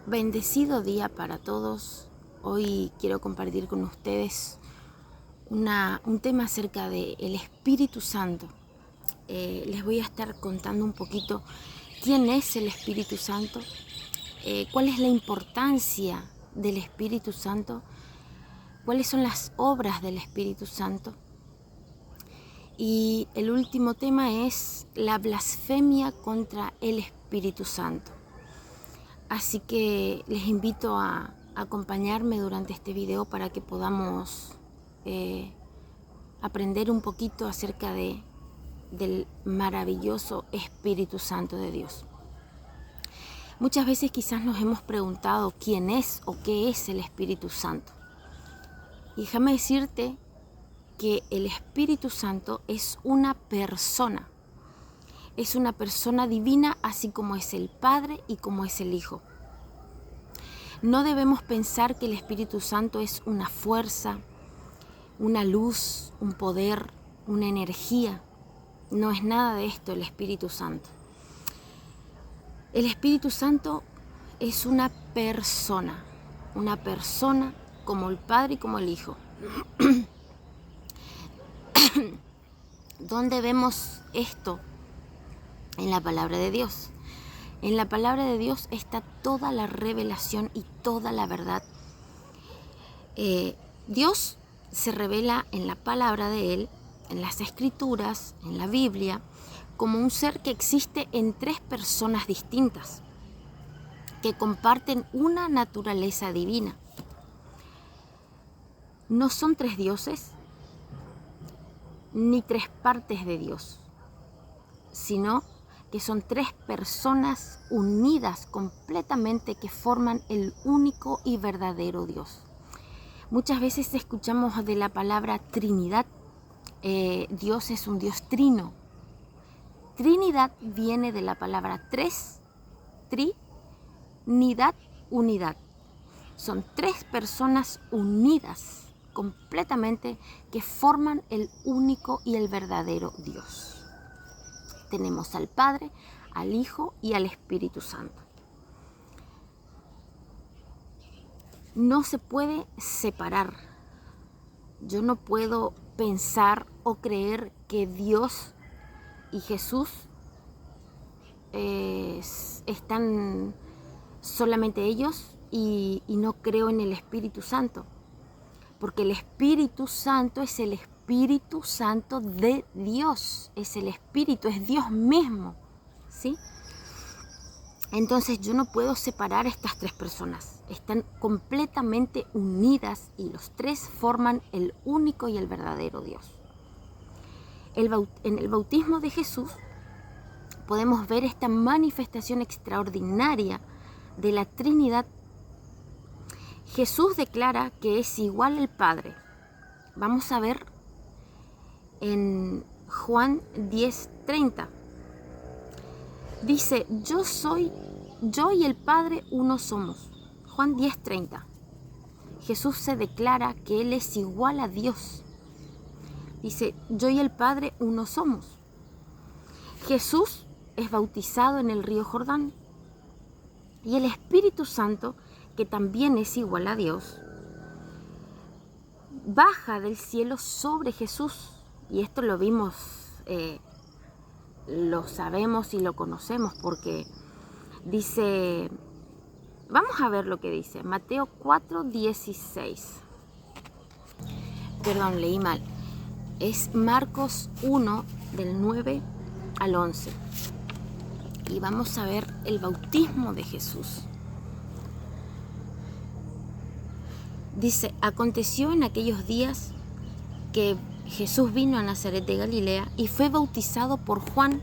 Bendecido día para todos. Hoy quiero compartir con ustedes un tema acerca del Espíritu Santo. Les voy a estar contando un poquito quién es el Espíritu Santo, cuál es la importancia del Espíritu Santo, cuáles son las obras del Espíritu Santo. Y el último tema es la blasfemia contra el Espíritu Santo. Así que les invito a acompañarme durante este video para que podamos aprender un poquito acerca del maravilloso Espíritu Santo de Dios. Muchas veces quizás nos hemos preguntado quién es o qué es el Espíritu Santo. Y déjame decirte que el Espíritu Santo es una persona. Es una persona divina, así como es el Padre y como es el Hijo. No debemos pensar que el Espíritu Santo es una fuerza, una luz, un poder, una energía. No es nada de esto el Espíritu Santo. El Espíritu Santo es una persona como el Padre y como el Hijo. ¿Dónde vemos esto? En la palabra de Dios. En la palabra de Dios está toda la revelación y toda la verdad. Dios se revela en la palabra de Él, en las Escrituras, en la Biblia, como un ser que existe en tres personas distintas, que comparten una naturaleza divina. No son tres dioses, ni tres partes de Dios, sino que son tres personas unidas completamente que forman el único y verdadero Dios. Muchas veces escuchamos de la palabra Trinidad. Dios es un Dios trino. Trinidad viene de la palabra tres, trinidad, unidad. Son tres personas unidas completamente que forman el único y el verdadero Dios. Tenemos al Padre, al Hijo y al Espíritu Santo. No se puede separar. Yo no puedo pensar o creer que Dios y Jesús están solamente ellos y no creo en el Espíritu Santo. Porque el Espíritu Santo es el Espíritu Santo de Dios, es el Espíritu, es Dios mismo, ¿sí? Entonces yo no puedo separar a estas tres personas, están completamente unidas y los tres forman el único y el verdadero Dios. En el bautismo de Jesús podemos ver esta manifestación extraordinaria de la Trinidad. Jesús declara que es igual al Padre. Vamos a ver en Juan 10:30. Dice, yo y el Padre uno somos. Juan 10:30. Jesús se declara que Él es igual a Dios. Dice, yo y el Padre uno somos. Jesús es bautizado en el río Jordán. Y el Espíritu Santo, que también es igual a Dios, baja del cielo sobre Jesús. Y esto lo vimos, lo sabemos y lo conocemos porque dice, vamos a ver lo que dice, Mateo 4:16. Perdón, leí mal. Es Marcos 1, del 9 al 11. Y vamos a ver el bautismo de Jesús. Dice, aconteció en aquellos días que Jesús vino a Nazaret de Galilea y fue bautizado por Juan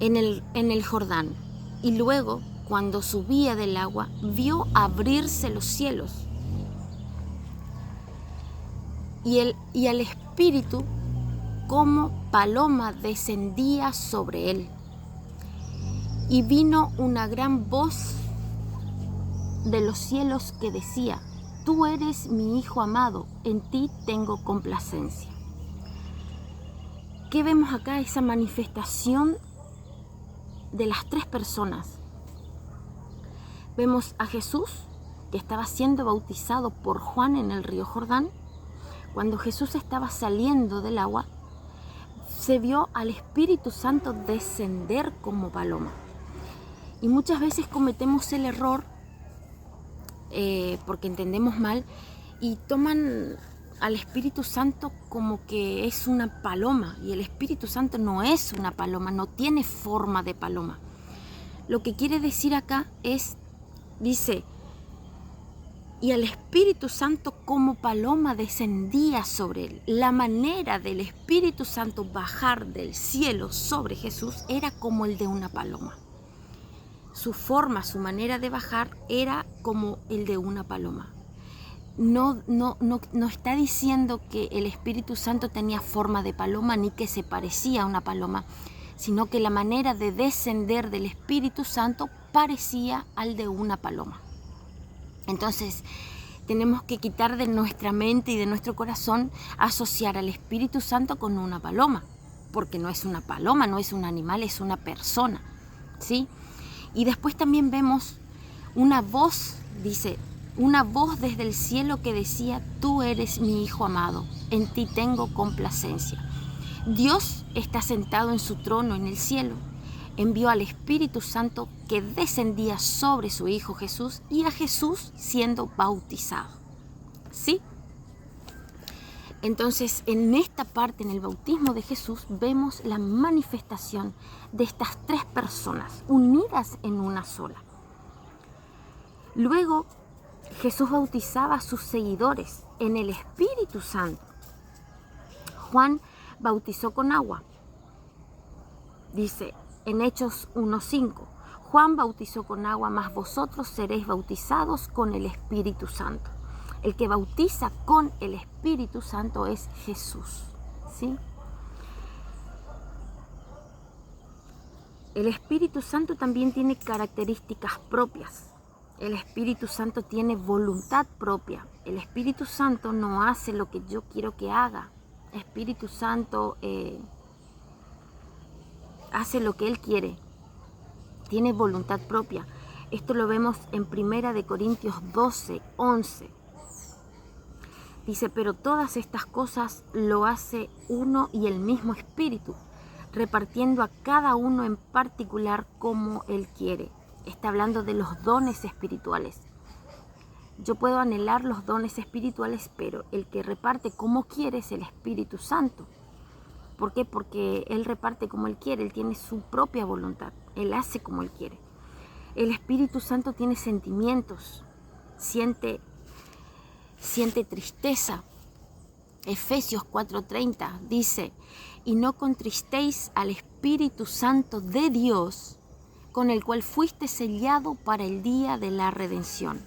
en el Jordán. Y luego, cuando subía del agua, vio abrirse los cielos y al Espíritu como paloma descendía sobre él. Y vino una gran voz de los cielos que decía, tú eres mi Hijo amado, en ti tengo complacencia. ¿Qué vemos acá? Esa manifestación de las tres personas. Vemos a Jesús que estaba siendo bautizado por Juan en el río Jordán. Cuando Jesús estaba saliendo del agua, se vio al Espíritu Santo descender como paloma. Y muchas veces cometemos el error, porque entendemos mal, y toman al Espíritu Santo como que es una paloma. Y el Espíritu Santo no es una paloma, no tiene forma de paloma. Lo que quiere decir acá dice, y el Espíritu Santo como paloma descendía sobre él. La manera del Espíritu Santo bajar del cielo sobre Jesús era como el de una paloma. Su forma, su manera de bajar era como el de una paloma. No está diciendo que el Espíritu Santo tenía forma de paloma ni que se parecía a una paloma, sino que la manera de descender del Espíritu Santo parecía al de una paloma. Entonces, tenemos que quitar de nuestra mente y de nuestro corazón asociar al Espíritu Santo con una paloma, porque no es una paloma, no es un animal, es una persona, ¿sí? Y después también vemos una voz, dice, una voz desde el cielo que decía, tú eres mi Hijo amado, en ti tengo complacencia. Dios está sentado en su trono en el cielo. Envió al Espíritu Santo que descendía sobre su Hijo Jesús y a Jesús siendo bautizado. ¿Sí? Entonces, en esta parte, en el bautismo de Jesús, vemos la manifestación de estas tres personas unidas en una sola. Luego, Jesús bautizaba a sus seguidores en el Espíritu Santo. Juan bautizó con agua. Dice en Hechos 1:5, Juan bautizó con agua, mas vosotros seréis bautizados con el Espíritu Santo. El que bautiza con el Espíritu Santo es Jesús, ¿sí? El Espíritu Santo también tiene características propias. El Espíritu Santo tiene voluntad propia. El Espíritu Santo no hace lo que yo quiero que haga. El Espíritu Santo hace lo que Él quiere. Tiene voluntad propia. Esto lo vemos en 1 Corintios 12:11. Dice, pero todas estas cosas lo hace uno y el mismo Espíritu, repartiendo a cada uno en particular como Él quiere. Está hablando de los dones espirituales. Yo puedo anhelar los dones espirituales, pero el que reparte como quiere es el Espíritu Santo. ¿Por qué? Porque Él reparte como Él quiere, Él tiene su propia voluntad, Él hace como Él quiere. El Espíritu Santo tiene sentimientos, siente tristeza. Efesios 4:30 dice, y no contristéis al Espíritu Santo de Dios, con el cual fuiste sellado para el día de la redención.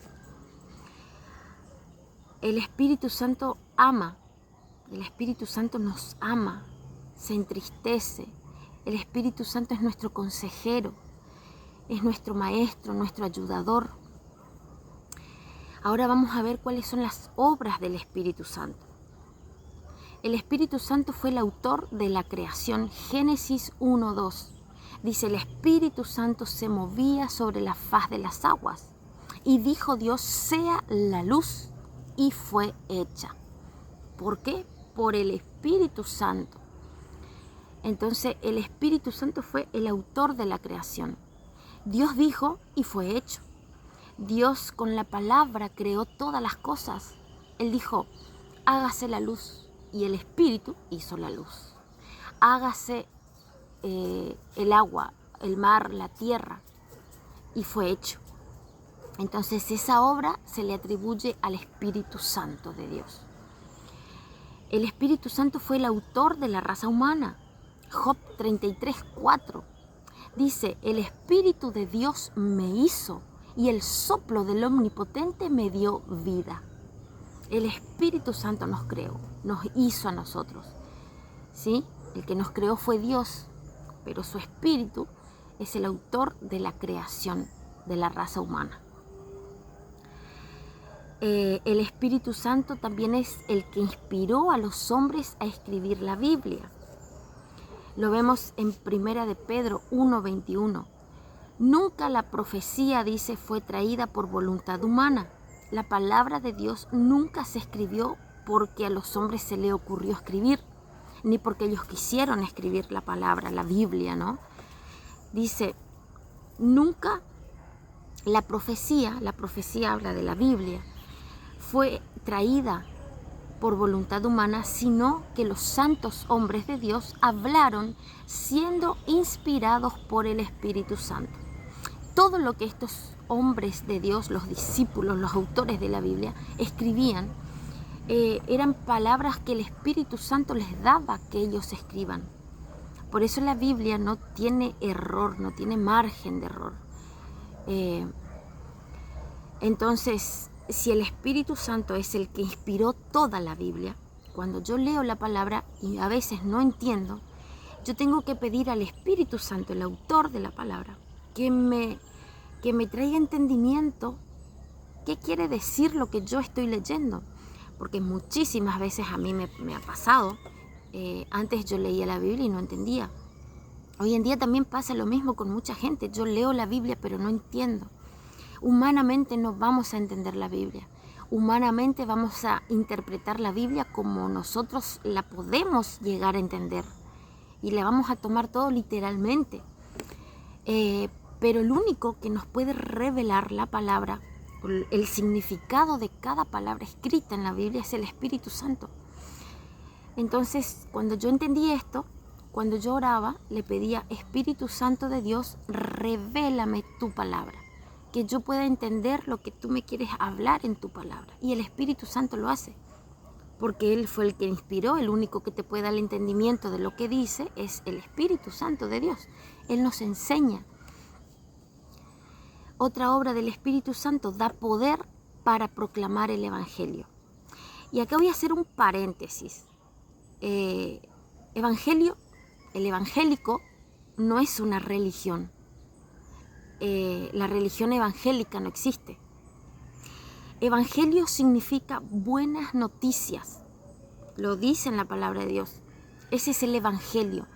El Espíritu Santo ama, el Espíritu Santo nos ama, se entristece. El Espíritu Santo es nuestro consejero, es nuestro maestro, nuestro ayudador. Ahora vamos a ver cuáles son las obras del Espíritu Santo. El Espíritu Santo fue el autor de la creación. Génesis 1:2. Dice, el Espíritu Santo se movía sobre la faz de las aguas. Y dijo Dios, sea la luz, y fue hecha. ¿Por qué? Por el Espíritu Santo. Entonces, el Espíritu Santo fue el autor de la creación. Dios dijo y fue hecho. Dios con la palabra creó todas las cosas. Él dijo, hágase la luz, y el Espíritu hizo la luz. Hágase el agua, el mar, la tierra, y fue hecho. Entonces esa obra se le atribuye al Espíritu Santo de Dios. El Espíritu Santo fue el autor de la raza humana. Job 33:4 dice, el Espíritu de Dios me hizo y el soplo del Omnipotente me dio vida. El Espíritu Santo nos creó, nos hizo a nosotros, ¿sí? El que nos creó fue Dios, pero su Espíritu es el autor de la creación de la raza humana. El Espíritu Santo también es el que inspiró a los hombres a escribir la Biblia. Lo vemos en 1 de Pedro 1:21. Nunca la profecía, dice, fue traída por voluntad humana. La palabra de Dios nunca se escribió porque a los hombres se les ocurrió escribir, ni porque ellos quisieron escribir la palabra, la Biblia, ¿no? Dice, nunca la profecía habla de la Biblia, fue traída por voluntad humana, sino que los santos hombres de Dios hablaron siendo inspirados por el Espíritu Santo. Todo lo que estos hombres de Dios, los discípulos, los autores de la Biblia, escribían, eran palabras que el Espíritu Santo les daba que ellos escriban. Por eso la Biblia no tiene error, no tiene margen de error. Entonces, si el Espíritu Santo es el que inspiró toda la Biblia, cuando yo leo la palabra y a veces no entiendo, yo tengo que pedir al Espíritu Santo, el autor de la palabra, que me traiga entendimiento qué quiere decir lo que yo estoy leyendo. Porque muchísimas veces a mí me ha pasado, antes yo leía la Biblia y no entendía. Hoy en día también pasa lo mismo con mucha gente. Yo leo la Biblia pero no entiendo. Humanamente no vamos a entender la Biblia. Humanamente vamos a interpretar la Biblia como nosotros la podemos llegar a entender. Y la vamos a tomar todo literalmente. Pero el único que nos puede revelar la palabra, el significado de cada palabra escrita en la Biblia, es el Espíritu Santo. Entonces, cuando yo entendí esto, cuando yo oraba, le pedía, Espíritu Santo de Dios, revélame tu palabra, que yo pueda entender lo que tú me quieres hablar en tu palabra. Y el Espíritu Santo lo hace, porque Él fue el que inspiró. El único que te puede dar el entendimiento de lo que dice es el Espíritu Santo de Dios. Él nos enseña. Otra obra del Espíritu Santo, da poder para proclamar el Evangelio. Y acá voy a hacer un paréntesis. El evangélico no es una religión. La religión evangélica no existe. Evangelio significa buenas noticias. Lo dice en la palabra de Dios. Ese es el Evangelio.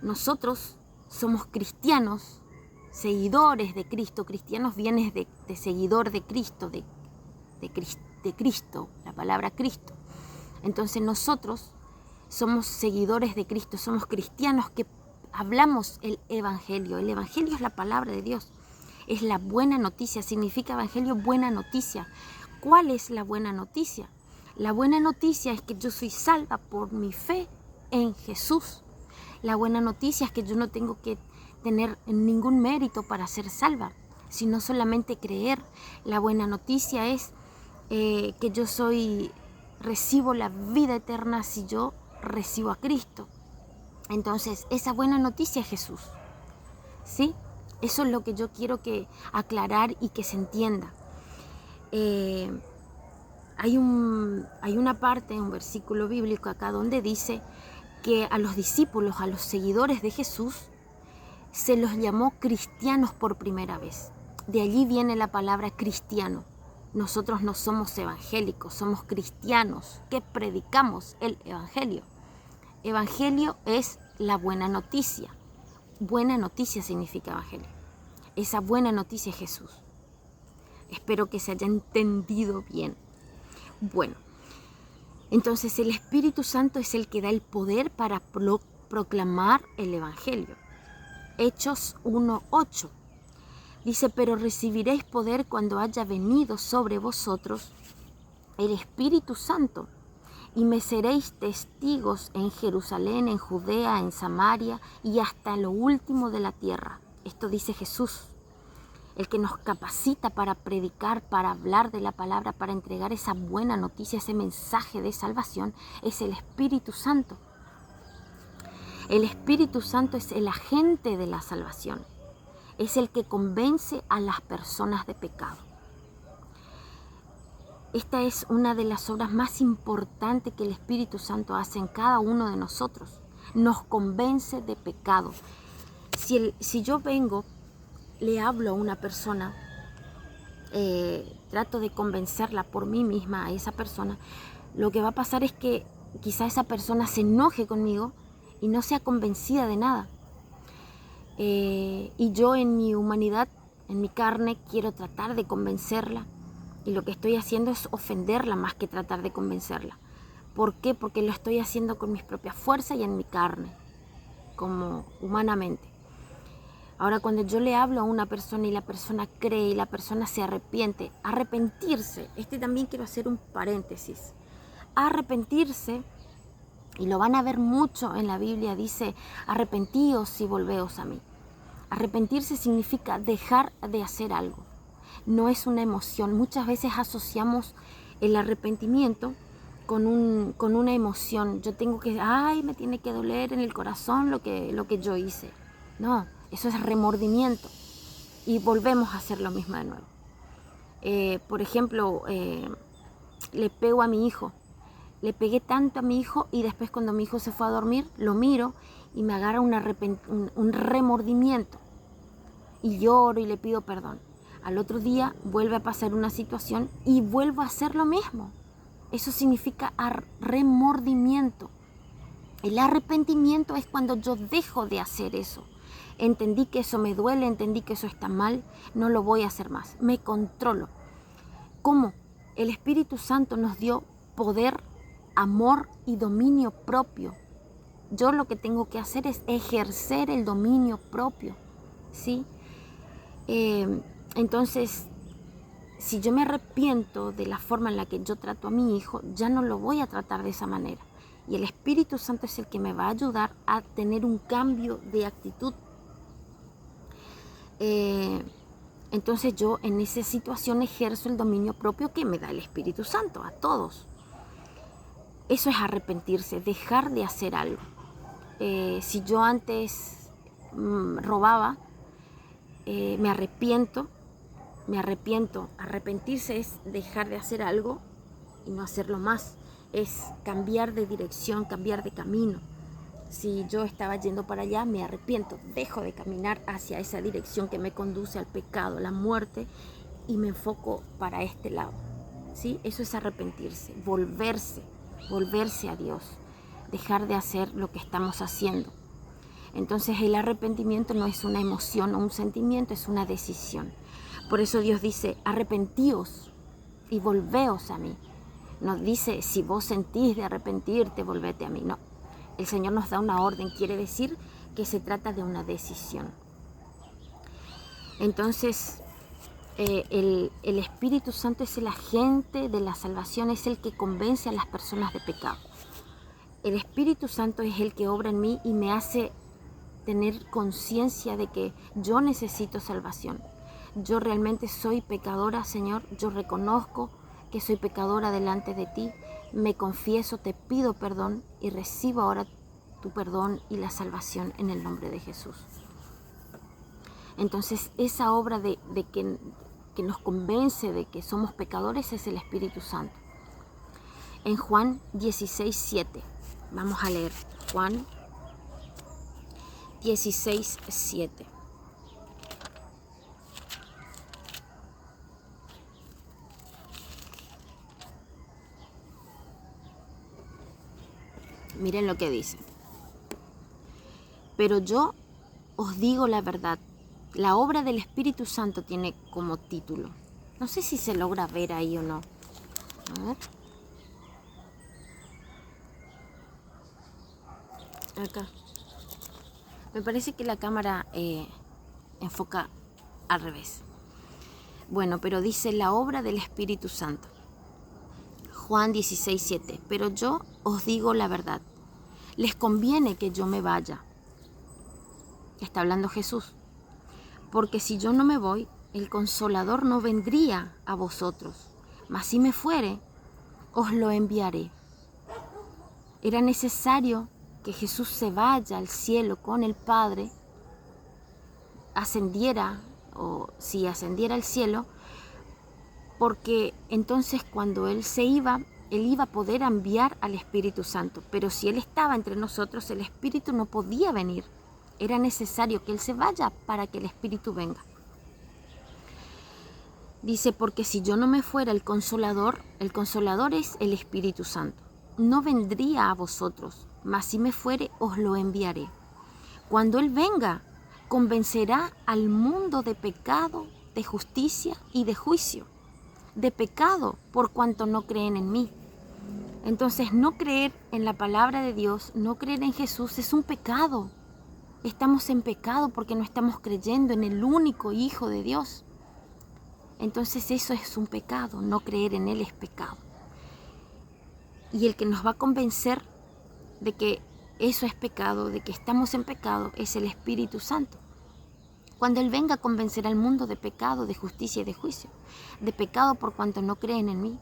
Nosotros somos cristianos, seguidores de Cristo. Cristianos viene de seguidor de Cristo, de Cristo, la palabra Cristo. Entonces nosotros somos seguidores de Cristo, somos cristianos que hablamos el Evangelio. El Evangelio es la palabra de Dios, es la buena noticia, significa Evangelio buena noticia. ¿Cuál es la buena noticia? La buena noticia es que yo soy salva por mi fe en Jesús. La buena noticia es que yo no tengo que tener ningún mérito para ser salva, sino solamente creer. La buena noticia es que yo recibo la vida eterna si yo recibo a Cristo. Entonces, esa buena noticia es Jesús, ¿sí? Eso es lo que yo quiero aclarar y que se entienda. Hay una parte, un versículo bíblico acá donde dice que a los discípulos, a los seguidores de Jesús, se los llamó cristianos por primera vez. De allí viene la palabra cristiano. Nosotros no somos evangélicos, somos cristianos que predicamos el Evangelio. Evangelio es la buena noticia. Buena noticia significa Evangelio. Esa buena noticia es Jesús. Espero que se haya entendido bien. Bueno, entonces el Espíritu Santo es el que da el poder para proclamar el Evangelio. Hechos 1:8 dice, pero recibiréis poder cuando haya venido sobre vosotros el Espíritu Santo, y me seréis testigos en Jerusalén, en Judea, en Samaria y hasta lo último de la tierra. Esto dice Jesús, el que nos capacita para predicar, para hablar de la palabra, para entregar esa buena noticia, ese mensaje de salvación, es el Espíritu Santo. El Espíritu Santo es el agente de la salvación. Es el que convence a las personas de pecado. Esta es una de las obras más importantes que el Espíritu Santo hace en cada uno de nosotros. Nos convence de pecado. Si yo vengo, le hablo a una persona, trato de convencerla por mí misma a esa persona, lo que va a pasar es que quizá esa persona se enoje conmigo y no sea convencida de nada. y yo en mi humanidad, en mi carne, quiero tratar de convencerla, y lo que estoy haciendo es ofenderla más que tratar de convencerla. ¿Por qué? Porque lo estoy haciendo con mis propias fuerzas y en mi carne, como humanamente. Ahora, cuando yo le hablo a una persona y la persona cree y la persona se arrepiente, arrepentirse, también quiero hacer un paréntesis, arrepentirse, y lo van a ver mucho en la Biblia, dice, arrepentíos y volveos a mí. Arrepentirse significa dejar de hacer algo, no es una emoción. Muchas veces asociamos el arrepentimiento con una emoción. Yo tengo que, me tiene que doler en el corazón lo que yo hice. No, eso es remordimiento y volvemos a hacer lo mismo de nuevo. Por ejemplo, le pego a mi hijo. Le pegué tanto a mi hijo y después cuando mi hijo se fue a dormir, lo miro y me agarra un remordimiento. Y lloro y le pido perdón. Al otro día vuelve a pasar una situación y vuelvo a hacer lo mismo. Eso significa remordimiento. El arrepentimiento es cuando yo dejo de hacer eso. Entendí que eso me duele, entendí que eso está mal, no lo voy a hacer más. Me controlo. ¿Cómo? El Espíritu Santo nos dio poder, amor y dominio propio. Yo lo que tengo que hacer es ejercer el dominio propio, ¿sí? Entonces, si yo me arrepiento de la forma en la que yo trato a mi hijo, ya no lo voy a tratar de esa manera. Y el Espíritu Santo es el que me va a ayudar a tener un cambio de actitud. Entonces yo en esa situación ejerzo el dominio propio que me da el Espíritu Santo a todos. Eso es arrepentirse, dejar de hacer algo. Si yo antes robaba, me arrepiento. Arrepentirse es dejar de hacer algo y no hacerlo más. Es cambiar de dirección, cambiar de camino. Si yo estaba yendo para allá, me arrepiento, dejo de caminar hacia esa dirección que me conduce al pecado, a la muerte, y me enfoco para este lado, ¿sí? Eso es arrepentirse, volverse a Dios, dejar de hacer lo que estamos haciendo. Entonces el arrepentimiento no es una emoción o un sentimiento, es una decisión. Por eso Dios dice, arrepentíos y volveos a mí. No dice, si vos sentís de arrepentirte, volvete a mí. No, el Señor nos da una orden, quiere decir que se trata de una decisión. Entonces, el Espíritu Santo es el agente de la salvación, es el que convence a las personas de pecado. El Espíritu Santo es el que obra en mí y me hace tener conciencia de que yo necesito salvación. Yo realmente soy pecadora, Señor, yo reconozco que soy pecadora delante de ti, me confieso, te pido perdón y recibo ahora tu perdón y la salvación en el nombre de Jesús. Entonces esa obra de que nos convence de que somos pecadores es el Espíritu Santo. En Juan 16:7, vamos a leer Juan 16:7. Miren lo que dice. Pero yo os digo la verdad. La obra del Espíritu Santo tiene como título. No sé si se logra ver ahí o no. A ver. Acá. Me parece que la cámara enfoca al revés. Bueno, pero dice la obra del Espíritu Santo. Juan 16:7. Pero yo os digo la verdad. Les conviene que yo me vaya. Está hablando Jesús. Porque si yo no me voy, el Consolador no vendría a vosotros. Mas si me fuere, os lo enviaré. Era necesario que Jesús se vaya al cielo con el Padre, ascendiera, o si ascendiera al cielo, porque entonces cuando Él se iba, Él iba a poder enviar al Espíritu Santo. Pero si Él estaba entre nosotros, el Espíritu no podía venir. Era necesario que Él se vaya para que el Espíritu venga. Dice, porque si yo no me fuera, el Consolador es el Espíritu Santo. No vendría a vosotros, mas si me fuere, os lo enviaré. Cuando Él venga, convencerá al mundo de pecado, de justicia y de juicio. De pecado por cuanto no creen en mí. Entonces, no creer en la palabra de Dios, no creer en Jesús es un pecado. Estamos en pecado porque no estamos creyendo en el único Hijo de Dios. Entonces eso es un pecado, no creer en Él es pecado. Y el que nos va a convencer de que eso es pecado, de que estamos en pecado, es el Espíritu Santo. Cuando Él venga a convencer al mundo de pecado, de justicia y de juicio. De pecado por cuanto no creen en mí.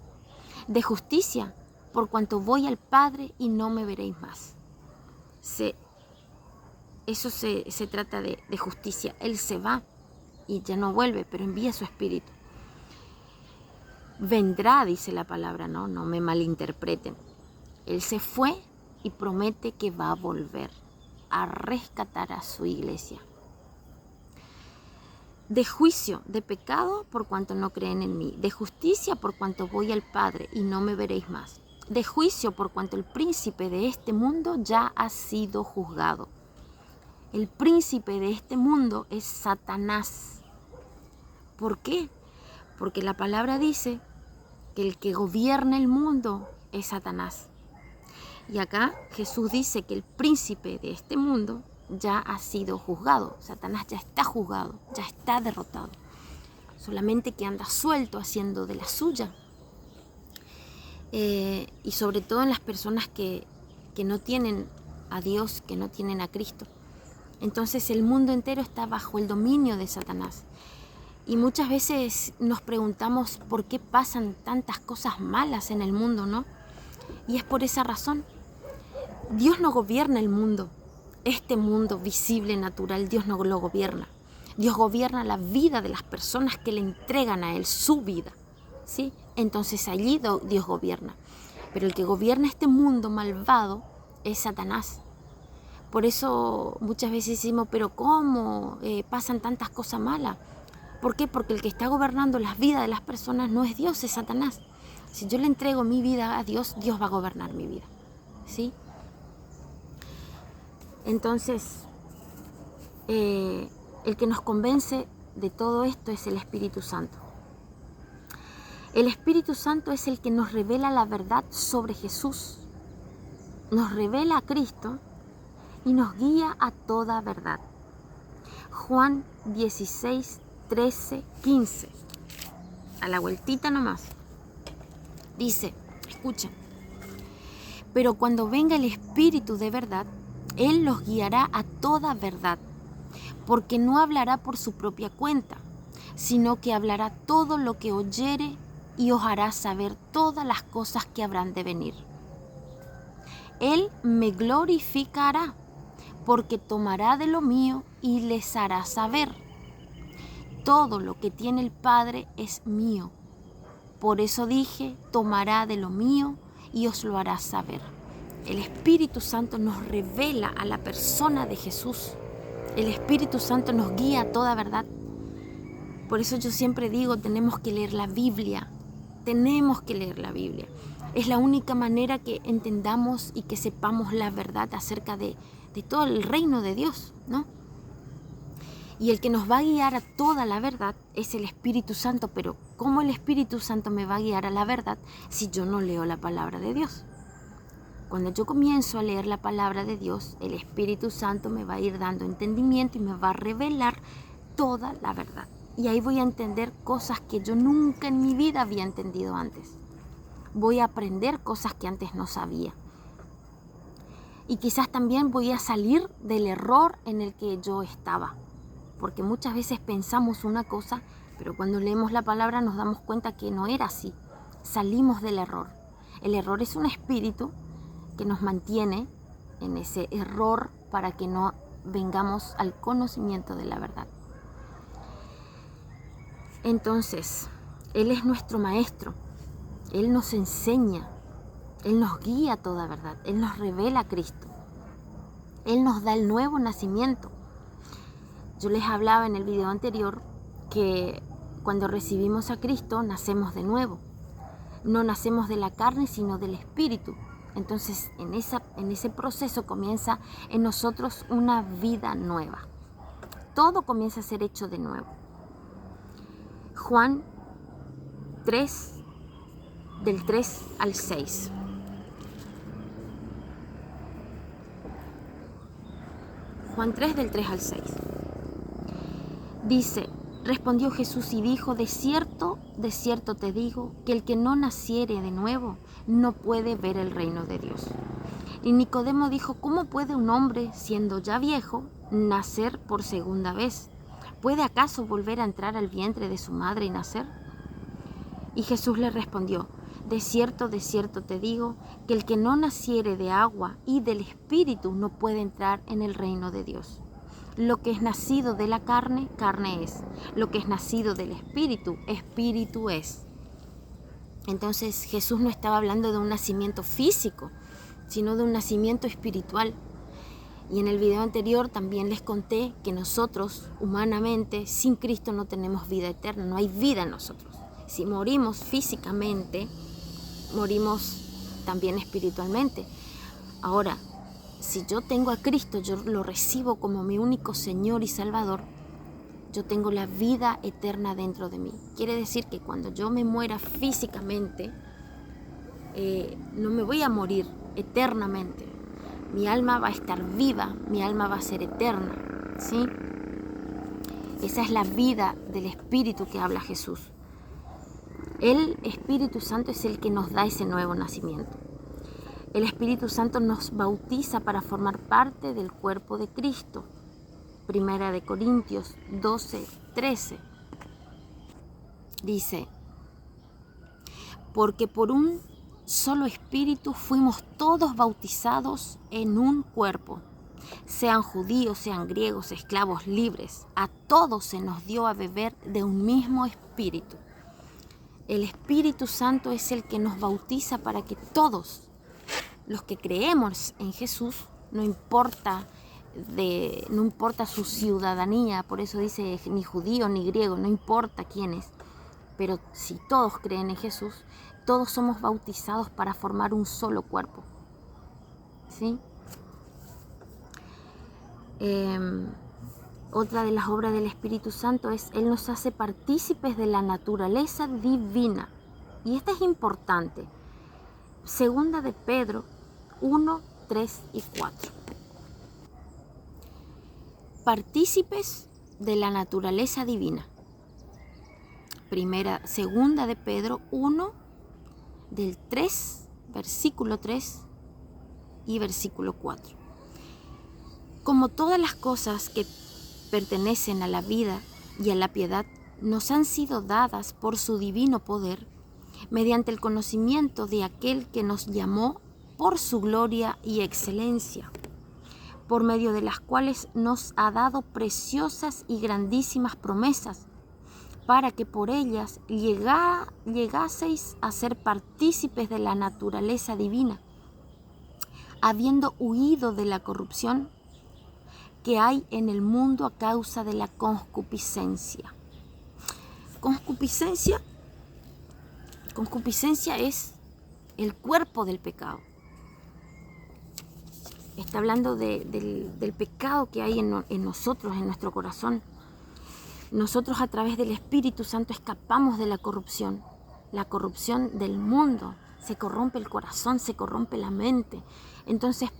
De justicia por cuanto voy al Padre y no me veréis más. Eso se trata de justicia. Él se va y ya no vuelve, pero envía su Espíritu. Vendrá, dice la palabra, no me malinterpreten. Él se fue y promete que va a volver a rescatar a su iglesia. De juicio, de pecado por cuanto no creen en mí. De justicia por cuanto voy al Padre y no me veréis más. De juicio por cuanto el príncipe de este mundo ya ha sido juzgado. El príncipe de este mundo es Satanás. ¿Por qué? Porque la palabra dice que el que gobierna el mundo es Satanás. Y acá Jesús dice que el príncipe de este mundo ya ha sido juzgado. Satanás ya está juzgado, ya está derrotado. Solamente que anda suelto haciendo de la suya. Y sobre todo en las personas que no tienen a Dios, que no tienen a Cristo. Entonces el mundo entero está bajo el dominio de Satanás. Y muchas veces nos preguntamos por qué pasan tantas cosas malas en el mundo, ¿no? Y es por esa razón. Dios no gobierna el mundo. Este mundo visible, natural, Dios no lo gobierna. Dios gobierna la vida de las personas que le entregan a Él su vida, ¿sí? Entonces allí Dios gobierna. Pero el que gobierna este mundo malvado es Satanás. Por eso muchas veces decimos, pero ¿cómo pasan tantas cosas malas? ¿Por qué? Porque el que está gobernando las vidas de las personas no es Dios, es Satanás. Si yo le entrego mi vida a Dios, Dios va a gobernar mi vida, ¿sí? Entonces, el que nos convence de todo esto es el Espíritu Santo. El Espíritu Santo es el que nos revela la verdad sobre Jesús, nos revela a Cristo y nos guía a toda verdad. Juan 16, 13, 15. A la vueltita nomás. Dice, escuchen. Pero cuando venga el Espíritu de verdad, Él los guiará a toda verdad, porque no hablará por su propia cuenta, sino que hablará todo lo que oyere y os hará saber todas las cosas que habrán de venir. Él me glorificará, porque tomará de lo mío y les hará saber. Todo lo que tiene el Padre es mío. Por eso dije, tomará de lo mío y os lo hará saber. El Espíritu Santo nos revela a la persona de Jesús. El Espíritu Santo nos guía a toda verdad. Por eso yo siempre digo, tenemos que leer la Biblia. Tenemos que leer la Biblia. Es la única manera que entendamos y que sepamos la verdad acerca de todo el reino de Dios, ¿no? Y el que nos va a guiar a toda la verdad es el Espíritu Santo. Pero ¿cómo el Espíritu Santo me va a guiar a la verdad si yo no leo la palabra de Dios? Cuando yo comienzo a leer la palabra de Dios, el Espíritu Santo me va a ir dando entendimiento y me va a revelar toda la verdad. Y ahí voy a entender cosas que yo nunca en mi vida había entendido antes. Voy a aprender cosas que antes no sabía. Y quizás también voy a salir del error en el que yo estaba. Porque muchas veces pensamos una cosa, pero cuando leemos la palabra nos damos cuenta que no era así. Salimos del error. El error es un espíritu que nos mantiene en ese error para que no vengamos al conocimiento de la verdad. Entonces, Él es nuestro maestro. Él nos enseña. Él nos guía a toda verdad. Él nos revela a Cristo. Él nos da el nuevo nacimiento. Yo les hablaba en el video anterior que cuando recibimos a Cristo nacemos de nuevo. No nacemos de la carne, sino del Espíritu. Entonces, en ese proceso comienza en nosotros una vida nueva. todo comienza a ser hecho de nuevo. Juan 3, del 3 al 6. Juan 3, del 3 al 6. Dice: respondió Jesús y dijo: de cierto te digo, que el que no naciere de nuevo no puede ver el reino de Dios. Y Nicodemo dijo: ¿cómo puede un hombre, siendo ya viejo, nacer por segunda vez? ¿Puede acaso volver a entrar al vientre de su madre y nacer? Y Jesús le respondió: de cierto te digo, que el que no naciere de agua y del Espíritu no puede entrar en el reino de Dios. Lo que es nacido de la carne, carne es. Lo que es nacido del Espíritu, Espíritu es. Entonces Jesús no estaba hablando de un nacimiento físico, sino de un nacimiento espiritual. Y en el video anterior también les conté que nosotros, humanamente, sin Cristo no tenemos vida eterna, no hay vida en nosotros. Si morimos físicamente, morimos también espiritualmente. Ahora, si yo tengo a Cristo, yo lo recibo como mi único Señor y Salvador, yo tengo la vida eterna dentro de mí. Quiere decir que cuando yo me muera físicamente, no me voy a morir eternamente. Mi alma va a estar viva, mi alma va a ser eterna, ¿sí? Esa es la vida del Espíritu que habla Jesús. El Espíritu Santo es el que nos da ese nuevo nacimiento. El Espíritu Santo nos bautiza para formar parte del cuerpo de Cristo. Primera de Corintios 12, 13. Dice: porque por un solo Espíritu fuimos todos bautizados en un cuerpo, sean judíos, sean griegos, esclavos, libres. A todos se nos dio a beber de un mismo Espíritu. El Espíritu Santo es el que nos bautiza para que todos los que creemos en Jesús, no importa su ciudadanía, por eso dice ni judío ni griego, no importa quién es, pero si todos creen en Jesús, todos somos bautizados para formar un solo cuerpo, ¿sí? Otra de las obras del Espíritu Santo es: Él nos hace partícipes de la naturaleza divina. Y esta es importante. Segunda de Pedro 1, 3 y 4. Partícipes de la naturaleza divina. Segunda de Pedro 1, del 3, versículo 3 y versículo 4. Como todas las cosas que pertenecen a la vida y a la piedad nos han sido dadas por su divino poder, mediante el conocimiento de aquel que nos llamó por su gloria y excelencia, por medio de las cuales nos ha dado preciosas y grandísimas promesas, para que por ellas llegaseis a ser partícipes de la naturaleza divina, habiendo huido de la corrupción que hay en el mundo a causa de la concupiscencia. Concupiscencia es el cuerpo del pecado. Está hablando del pecado que hay en nosotros, en nuestro corazón. Nosotros a través del Espíritu Santo escapamos de la corrupción del mundo. Se corrompe el corazón, se corrompe la mente. Entonces,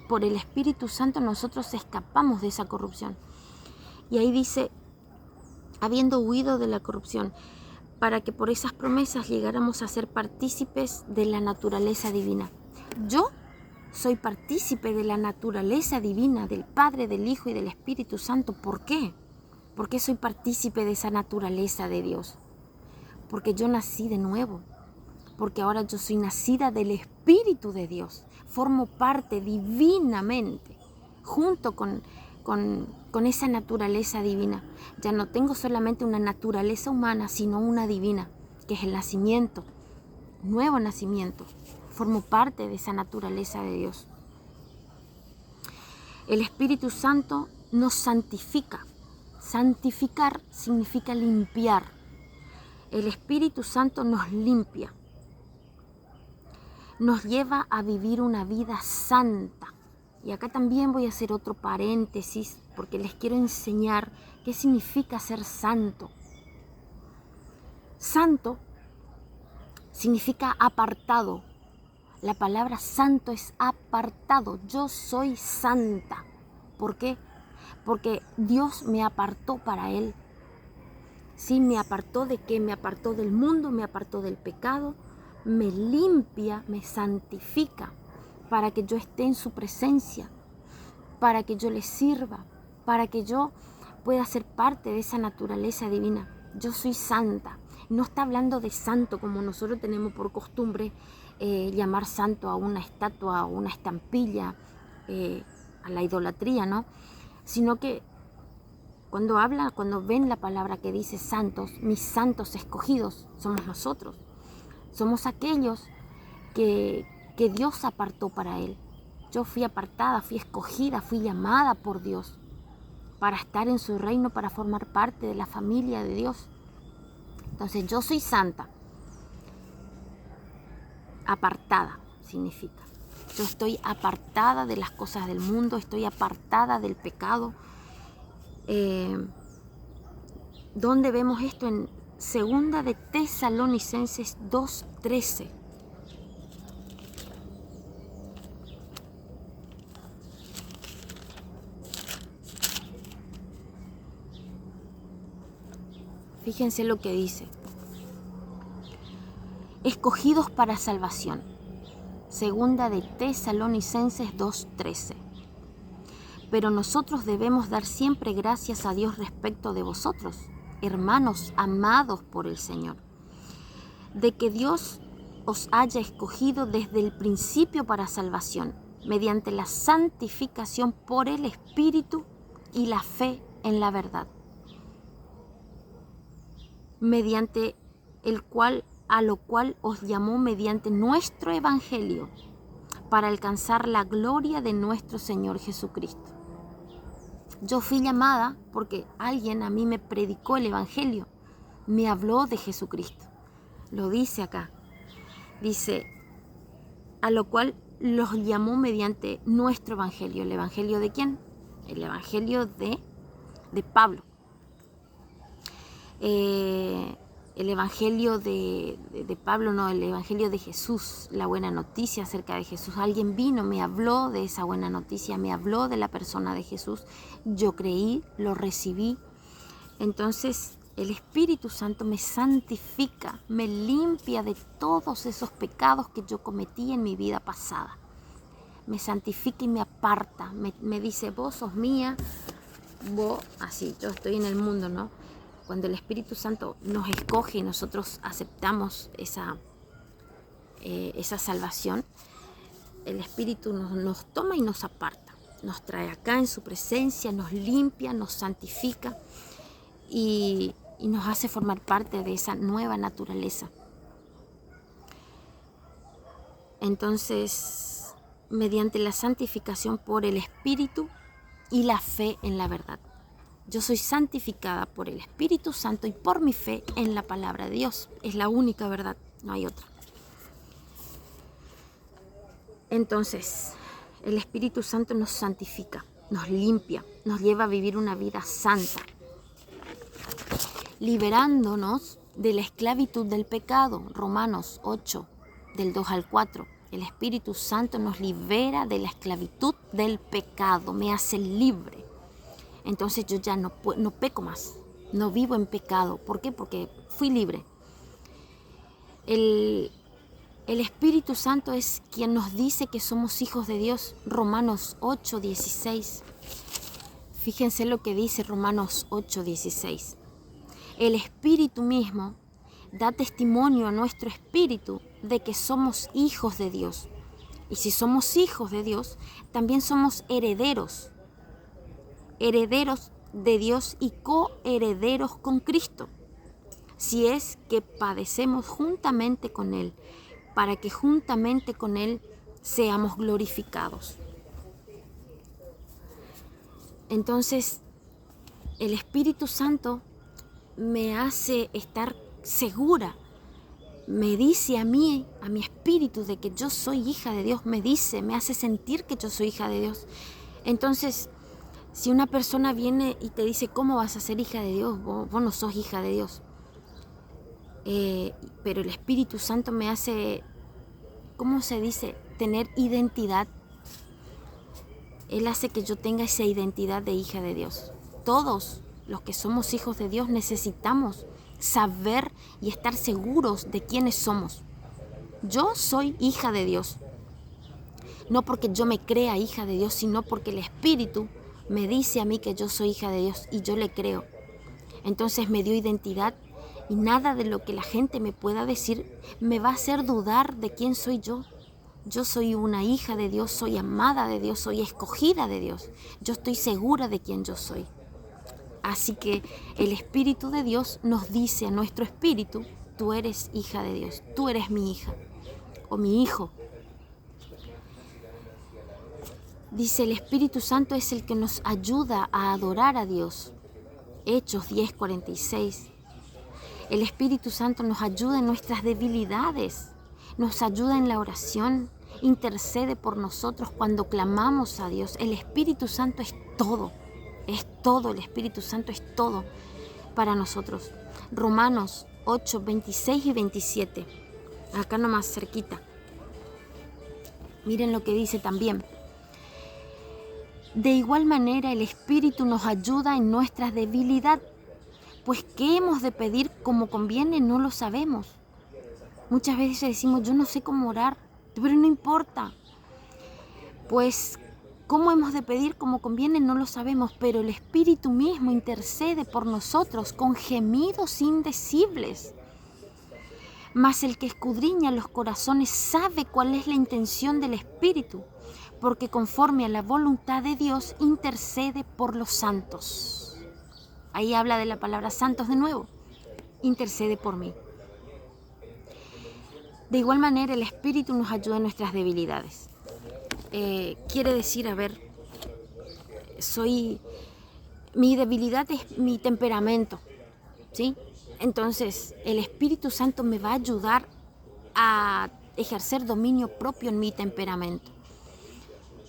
por el Espíritu Santo nosotros escapamos de esa corrupción. Y ahí dice: habiendo huido de la corrupción, para que por esas promesas llegáramos a ser partícipes de la naturaleza divina. Yo soy partícipe de la naturaleza divina, del Padre, del Hijo y del Espíritu Santo. ¿Por qué? ¿Por qué soy partícipe de esa naturaleza de Dios? Porque yo nací de nuevo. Porque ahora yo soy nacida del Espíritu de Dios. Formo parte divinamente, junto con esa naturaleza divina. Ya no tengo solamente una naturaleza humana, sino una divina, que es el nacimiento, nuevo nacimiento. Formo parte de esa naturaleza de Dios. El Espíritu Santo nos santifica. Santificar significa limpiar. El Espíritu Santo nos limpia. Nos lleva a vivir una vida santa. Y acá también voy a hacer otro paréntesis porque les quiero enseñar qué significa ser santo. Santo significa apartado. La palabra santo es apartado. Yo soy santa. ¿Por qué? Porque Dios me apartó para Él. Sí, me apartó de qué, me apartó del mundo, me apartó del pecado, me limpia, me santifica para que yo esté en su presencia, para que yo le sirva, para que yo pueda ser parte de esa naturaleza divina. Yo soy santa. No está hablando de santo como nosotros tenemos por costumbre llamar santo a una estatua, a una estampilla, a la idolatría, ¿no? Sino que cuando ven la palabra que dice santos, mis santos escogidos, somos nosotros. Somos aquellos que Dios apartó para Él. Yo fui apartada, fui escogida, fui llamada por Dios para estar en su reino, para formar parte de la familia de Dios. Entonces yo soy santa. Apartada significa. Yo estoy apartada de las cosas del mundo, estoy apartada del pecado. ¿Dónde vemos esto? En 2 de Tesalonicenses 2:13. Fíjense lo que dice. Escogidos para salvación. 2 de Tesalonicenses 2:13. Pero nosotros debemos dar siempre gracias a Dios respecto de vosotros, hermanos amados por el Señor, de que Dios os haya escogido desde el principio para salvación, mediante la santificación por el Espíritu y la fe en la verdad, mediante a lo cual os llamó mediante nuestro Evangelio, para alcanzar la gloria de nuestro Señor Jesucristo. Yo fui llamada porque alguien a mí me predicó el Evangelio, me habló de Jesucristo. Lo dice acá. Dice, a lo cual los llamó mediante nuestro Evangelio. ¿El Evangelio de quién? El Evangelio de Pablo. El Evangelio de Pablo, no, el Evangelio de Jesús, la buena noticia acerca de Jesús. Alguien vino, me habló de esa buena noticia, me habló de la persona de Jesús. Yo creí, lo recibí. Entonces el Espíritu Santo me santifica, me limpia de todos esos pecados que yo cometí en mi vida pasada. Me santifica y me aparta, me dice, vos sos mía, vos, así, yo estoy en el mundo, ¿no? Cuando el Espíritu Santo nos escoge y nosotros aceptamos esa salvación, el Espíritu nos toma y nos aparta, nos trae acá en su presencia, nos limpia, nos santifica y nos hace formar parte de esa nueva naturaleza. Entonces, mediante la santificación por el Espíritu y la fe en la verdad. Yo soy santificada por el Espíritu Santo y por mi fe en la palabra de Dios. Es la única verdad, no hay otra. Entonces, el Espíritu Santo nos santifica, nos limpia, nos lleva a vivir una vida santa, liberándonos de la esclavitud del pecado. Romanos 8, del 2 al 4. El Espíritu Santo nos libera de la esclavitud del pecado, me hace libre. Entonces yo ya no peco más, no vivo en pecado. ¿Por qué? Porque fui libre. El Espíritu Santo es quien nos dice que somos hijos de Dios. Romanos 8:16. Fíjense lo que dice Romanos 8:16. El Espíritu mismo da testimonio a nuestro espíritu de que somos hijos de Dios. Y si somos hijos de Dios, también somos herederos. Herederos de Dios y coherederos con Cristo, si es que padecemos juntamente con Él, para que juntamente con Él seamos glorificados. Entonces, el Espíritu Santo me hace estar segura, me dice a mí, a mi espíritu, de que yo soy hija de Dios, me hace sentir que yo soy hija de Dios. Entonces, Si una persona viene y te dice, ¿cómo vas a ser hija de Dios? Vos no sos hija de Dios. Pero el Espíritu Santo me hace, ¿cómo se dice? Tener identidad. Él hace que yo tenga esa identidad de hija de Dios. Todos los que somos hijos de Dios necesitamos saber y estar seguros de quiénes somos. Yo soy hija de Dios. No porque yo me crea hija de Dios, sino porque el Espíritu me dice a mí que yo soy hija de Dios y yo le creo. Entonces me dio identidad y nada de lo que la gente me pueda decir me va a hacer dudar de quién soy yo. Yo soy una hija de Dios, soy amada de Dios, soy escogida de Dios. Yo estoy segura de quién yo soy. Así que el Espíritu de Dios nos dice a nuestro espíritu, tú eres hija de Dios, tú eres mi hija o mi hijo. Dice, el Espíritu Santo es el que nos ayuda a adorar a Dios. Hechos 10:46. El Espíritu Santo nos ayuda en nuestras debilidades, nos ayuda en la oración, intercede por nosotros cuando clamamos a Dios. El Espíritu Santo es todo, el Espíritu Santo es todo para nosotros. Romanos 8:26 y 27, acá nomás cerquita. Miren lo que dice también. De igual manera el Espíritu nos ayuda en nuestras debilidades, pues ¿qué hemos de pedir como conviene? No lo sabemos. Muchas veces decimos, yo no sé cómo orar, pero no importa. Pues, ¿cómo hemos de pedir como conviene? No lo sabemos, pero el Espíritu mismo intercede por nosotros con gemidos indecibles. Mas el que escudriña los corazones sabe cuál es la intención del Espíritu, porque conforme a la voluntad de Dios intercede por los santos. Ahí habla de la palabra santos de nuevo. Intercede por mí. De igual manera, el Espíritu nos ayuda en nuestras debilidades. Quiere decir, mi debilidad es mi temperamento, ¿sí? Entonces, el Espíritu Santo me va a ayudar a ejercer dominio propio en mi temperamento.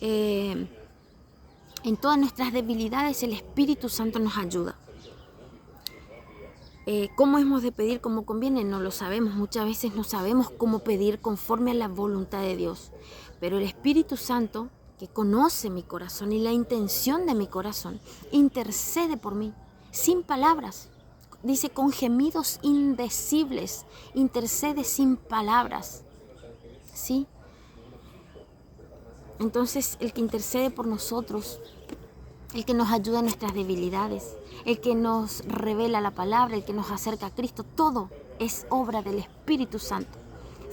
En todas nuestras debilidades, el Espíritu Santo nos ayuda. ¿Cómo hemos de pedir como conviene? No lo sabemos. Muchas veces no sabemos cómo pedir conforme a la voluntad de Dios. Pero el Espíritu Santo, que conoce mi corazón y la intención de mi corazón, intercede por mí, sin palabras. Dice, con gemidos indecibles, intercede sin palabras. ¿Sí? Entonces, el que intercede por nosotros, el que nos ayuda en nuestras debilidades, el que nos revela la palabra, el que nos acerca a Cristo, todo es obra del Espíritu Santo.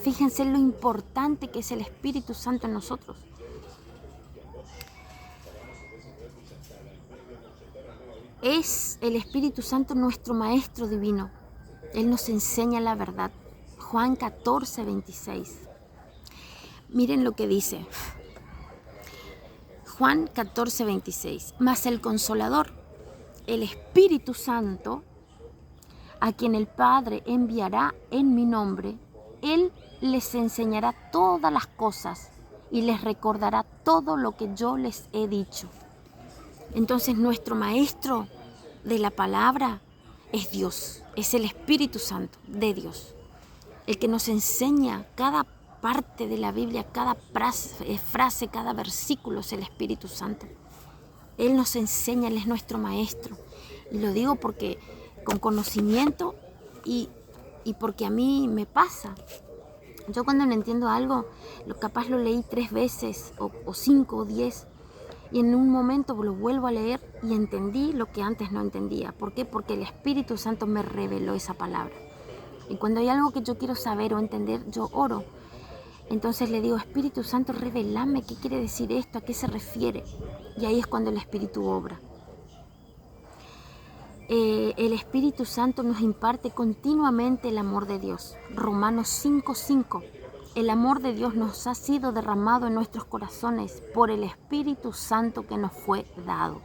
Fíjense lo importante que es el Espíritu Santo en nosotros. Es el Espíritu Santo nuestro Maestro Divino. Él nos enseña la verdad. Juan 14:26. Miren lo que dice. Juan 14:26. Mas el Consolador, el Espíritu Santo, a quien el Padre enviará en mi nombre, Él les enseñará todas las cosas y les recordará todo lo que yo les he dicho. Entonces nuestro Maestro de la palabra es Dios, es el Espíritu Santo de Dios, el que nos enseña cada parte de la Biblia, cada frase, cada versículo es el Espíritu Santo. Él nos enseña, Él es nuestro Maestro. Y lo digo porque con conocimiento y porque a mí me pasa. Yo cuando no entiendo algo, capaz lo leí 3 veces o 5 o 10 y en un momento lo vuelvo a leer y entendí lo que antes no entendía. ¿Por qué? Porque el Espíritu Santo me reveló esa palabra. Y cuando hay algo que yo quiero saber o entender, yo oro. Entonces le digo, Espíritu Santo, revelame qué quiere decir esto, a qué se refiere. Y ahí es cuando el Espíritu obra. El Espíritu Santo nos imparte continuamente el amor de Dios. Romanos 5:5. El amor de Dios nos ha sido derramado en nuestros corazones por el Espíritu Santo que nos fue dado.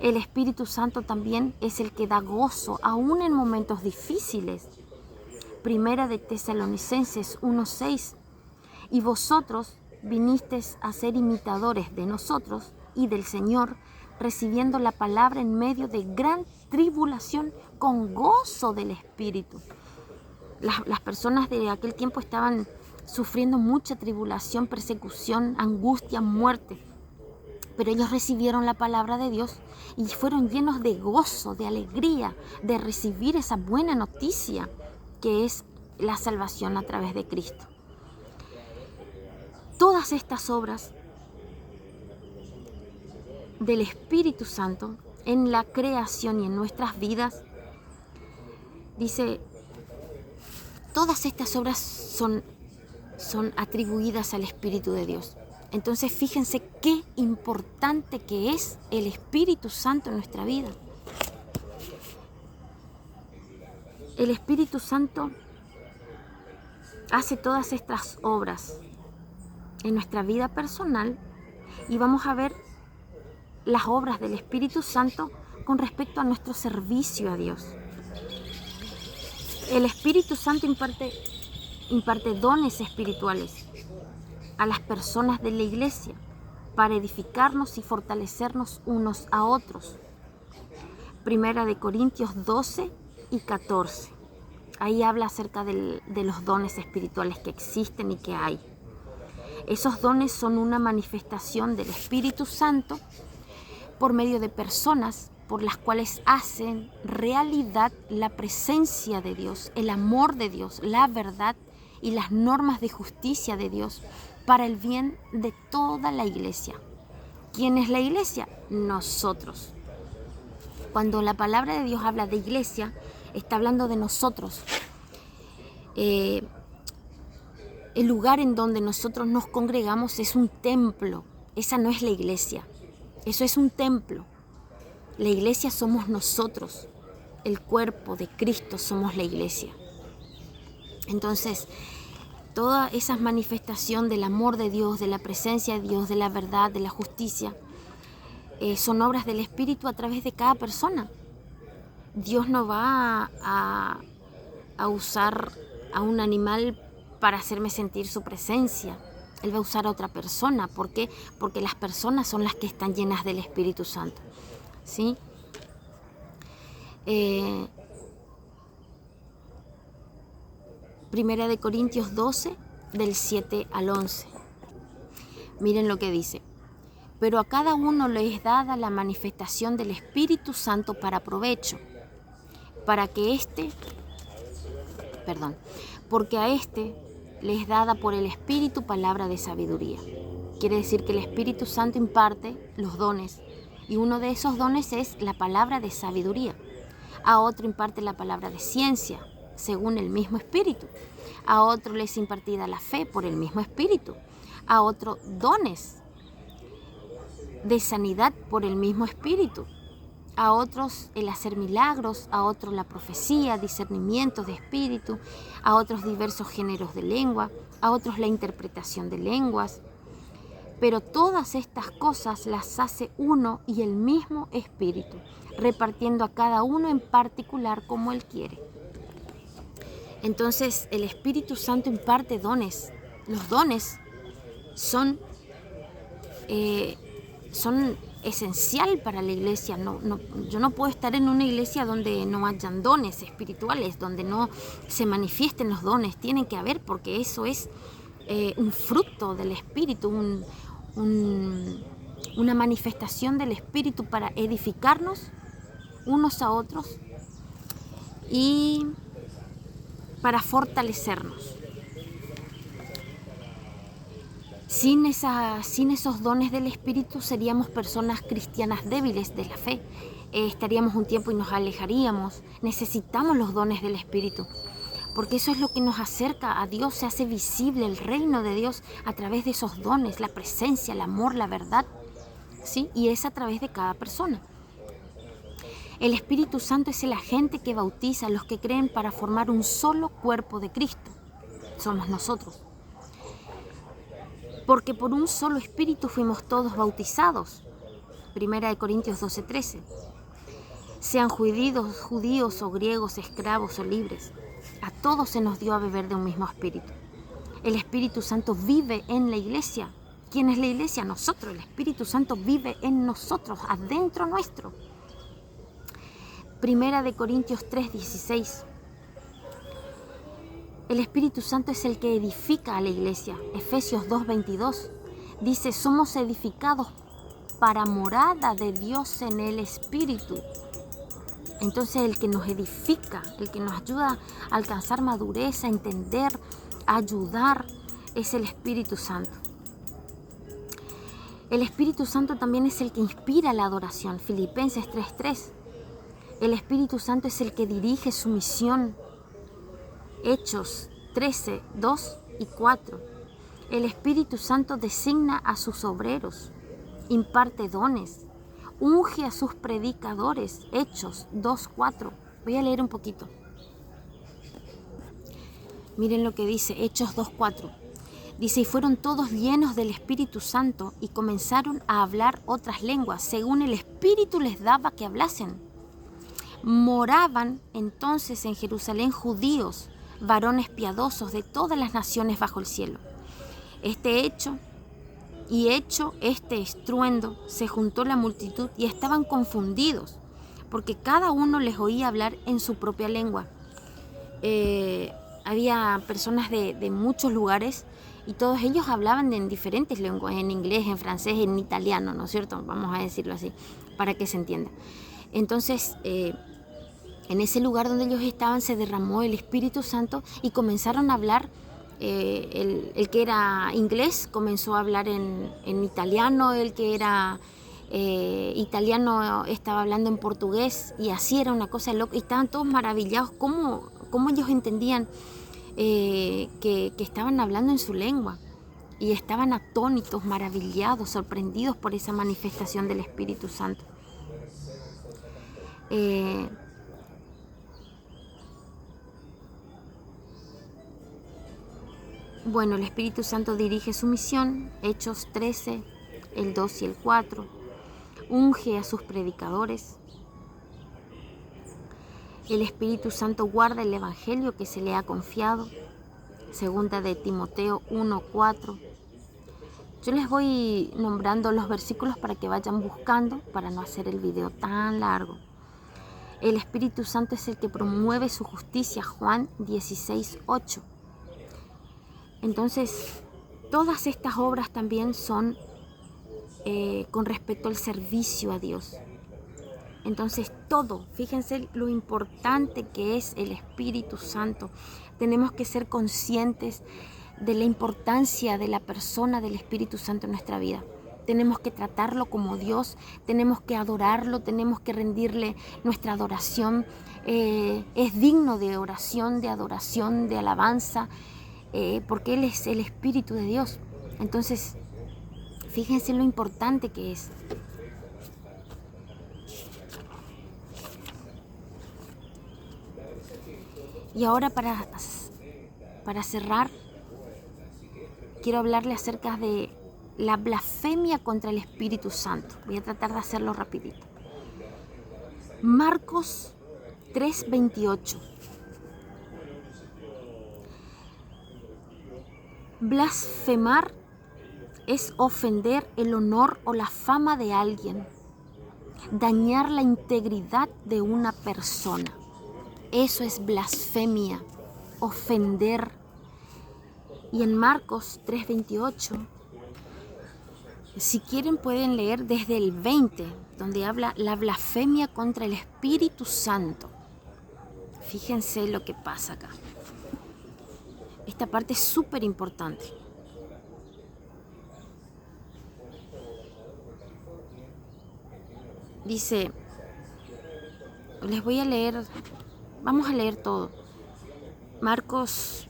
El Espíritu Santo también es el que da gozo, aún en momentos difíciles. Primera de Tesalonicenses 1:6. Y vosotros vinisteis a ser imitadores de nosotros y del Señor, recibiendo la palabra en medio de gran tribulación con gozo del Espíritu. Las personas de aquel tiempo estaban sufriendo mucha tribulación, persecución, angustia, muerte. Pero ellos recibieron la palabra de Dios y fueron llenos de gozo, de alegría, de recibir esa buena noticia que es la salvación a través de Cristo. Todas estas obras del Espíritu Santo en la creación y en nuestras vidas, dice, todas estas obras son atribuidas al Espíritu de Dios. Entonces fíjense qué importante que es el Espíritu Santo en nuestra vida. El Espíritu Santo hace todas estas obras en nuestra vida personal y vamos a ver las obras del Espíritu Santo con respecto a nuestro servicio a Dios. El Espíritu Santo imparte dones espirituales a las personas de la iglesia para edificarnos y fortalecernos unos a otros. Primera de Corintios 12 y 14. Ahí habla acerca de los dones espirituales que existen y que hay. Esos dones son una manifestación del Espíritu Santo por medio de personas por las cuales hacen realidad la presencia de Dios, el amor de Dios, la verdad y las normas de justicia de Dios para el bien de toda la iglesia. ¿Quién es la iglesia? Nosotros. Cuando la palabra de Dios habla de iglesia, está hablando de nosotros. El lugar en donde nosotros nos congregamos es un templo. Esa no es la iglesia. Eso es un templo. La iglesia somos nosotros. El cuerpo de Cristo somos la iglesia. Entonces, toda esa manifestación del amor de Dios, de la presencia de Dios, de la verdad, de la justicia, son obras del Espíritu a través de cada persona. Dios no va a usar a un animal para hacerme sentir su presencia. Él va a usar a otra persona. ¿Por qué? Porque las personas son las que están llenas del Espíritu Santo. ¿Sí? Primera de Corintios 12, del 7 al 11. Miren lo que dice. Pero a cada uno le es dada la manifestación del Espíritu Santo para provecho, porque a este le es dada por el Espíritu palabra de sabiduría. Quiere decir que el Espíritu Santo imparte los dones, y uno de esos dones es la palabra de sabiduría. A otro imparte la palabra de ciencia, según el mismo Espíritu. A otro le es impartida la fe por el mismo Espíritu. A otro dones de sanidad por el mismo Espíritu. A otros el hacer milagros, a otros la profecía, discernimientos de espíritu, a otros diversos géneros de lengua, a otros la interpretación de lenguas. Pero todas estas cosas las hace uno y el mismo Espíritu, repartiendo a cada uno en particular como Él quiere. Entonces el Espíritu Santo imparte dones. Los dones son esencial para la iglesia. Yo no puedo estar en una iglesia donde no hayan dones espirituales, donde no se manifiesten los dones. Tienen que haber, porque eso es un fruto del Espíritu, una manifestación del Espíritu para edificarnos unos a otros y para fortalecernos. Sin esos dones del Espíritu seríamos personas cristianas débiles de la fe. Estaríamos un tiempo y nos alejaríamos. Necesitamos los dones del Espíritu, porque eso es lo que nos acerca a Dios. Se hace visible el reino de Dios a través de esos dones, la presencia, el amor, la verdad, ¿sí? Y es a través de cada persona. El Espíritu Santo es el agente que bautiza a los que creen para formar un solo cuerpo de Cristo. Somos nosotros. Porque por un solo Espíritu fuimos todos bautizados. Primera de Corintios 12:13. Sean judíos o griegos, esclavos o libres, a todos se nos dio a beber de un mismo Espíritu. El Espíritu Santo vive en la iglesia ¿Quién es la iglesia? Nosotros. El Espíritu Santo vive en nosotros, adentro nuestro. Primera de Corintios 3:16. El Espíritu Santo es el que edifica a la iglesia. Efesios 2:22 dice, somos edificados para morada de Dios en el Espíritu. Entonces el que nos edifica, el que nos ayuda a alcanzar madurez, a entender, a ayudar, es el Espíritu Santo. El Espíritu Santo también es el que inspira la adoración. Filipenses 3:3. El Espíritu Santo es el que dirige su misión. Hechos 13:2 y 4. El Espíritu Santo designa a sus obreros, imparte dones, unge a sus predicadores. Hechos 2:4. Voy a leer un poquito. Miren lo que dice Hechos 2:4. Dice, y fueron todos llenos del Espíritu Santo y comenzaron a hablar otras lenguas, según el Espíritu les daba que hablasen. Moraban entonces en Jerusalén judíos, varones piadosos de todas las naciones bajo el cielo. Hecho este estruendo, se juntó la multitud y estaban confundidos, porque cada uno les oía hablar en su propia lengua. Había personas de muchos lugares y todos ellos hablaban en diferentes lenguas, en inglés, en francés, en italiano, ¿no es cierto? Vamos a decirlo así, para que se entienda. Entonces, en ese lugar donde ellos estaban se derramó el Espíritu Santo y comenzaron a hablar. El que era inglés comenzó a hablar en italiano, el que era italiano estaba hablando en portugués, y así era una cosa loca. Y estaban todos maravillados cómo ellos entendían que estaban hablando en su lengua, y estaban atónitos, maravillados, sorprendidos por esa manifestación del Espíritu Santo. Bueno, el Espíritu Santo dirige su misión, Hechos 13, el 2 y el 4, unge a sus predicadores. El Espíritu Santo guarda el Evangelio que se le ha confiado, segunda de Timoteo 1:4. Yo les voy nombrando los versículos para que vayan buscando, para no hacer el video tan largo. El Espíritu Santo es el que promueve su justicia, Juan 16:8. Entonces, todas estas obras también son con respecto al servicio a Dios. Entonces, todo, fíjense lo importante que es el Espíritu Santo. Tenemos que ser conscientes de la importancia de la persona del Espíritu Santo en nuestra vida. Tenemos que tratarlo como Dios, tenemos que adorarlo, tenemos que rendirle nuestra adoración. Es digno de oración, de adoración, de alabanza, porque Él es el Espíritu de Dios. Entonces, fíjense lo importante que es. Y ahora para cerrar, quiero hablarle acerca de la blasfemia contra el Espíritu Santo. Voy a tratar de hacerlo rapidito. Marcos 3:28. Blasfemar es ofender el honor o la fama de alguien, dañar la integridad de una persona. Eso es blasfemia, ofender. Y en Marcos 3:28, si quieren pueden leer desde el 20, donde habla la blasfemia contra el Espíritu Santo. Fíjense lo que pasa acá. Esta parte es súper importante. Dice, les voy a leer, vamos a leer todo. Marcos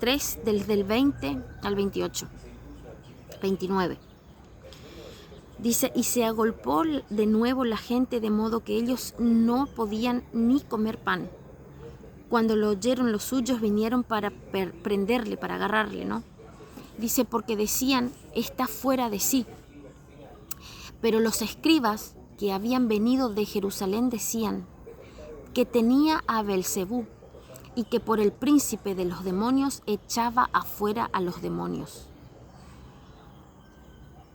3, desde el 20 al 28, 29. Dice, y se agolpó de nuevo la gente de modo que ellos no podían ni comer pan. Cuando lo oyeron los suyos vinieron para prenderle, para agarrarle, ¿no? Dice, porque decían, está fuera de sí. Pero los escribas que habían venido de Jerusalén decían que tenía a Belcebú y que por el príncipe de los demonios echaba afuera a los demonios.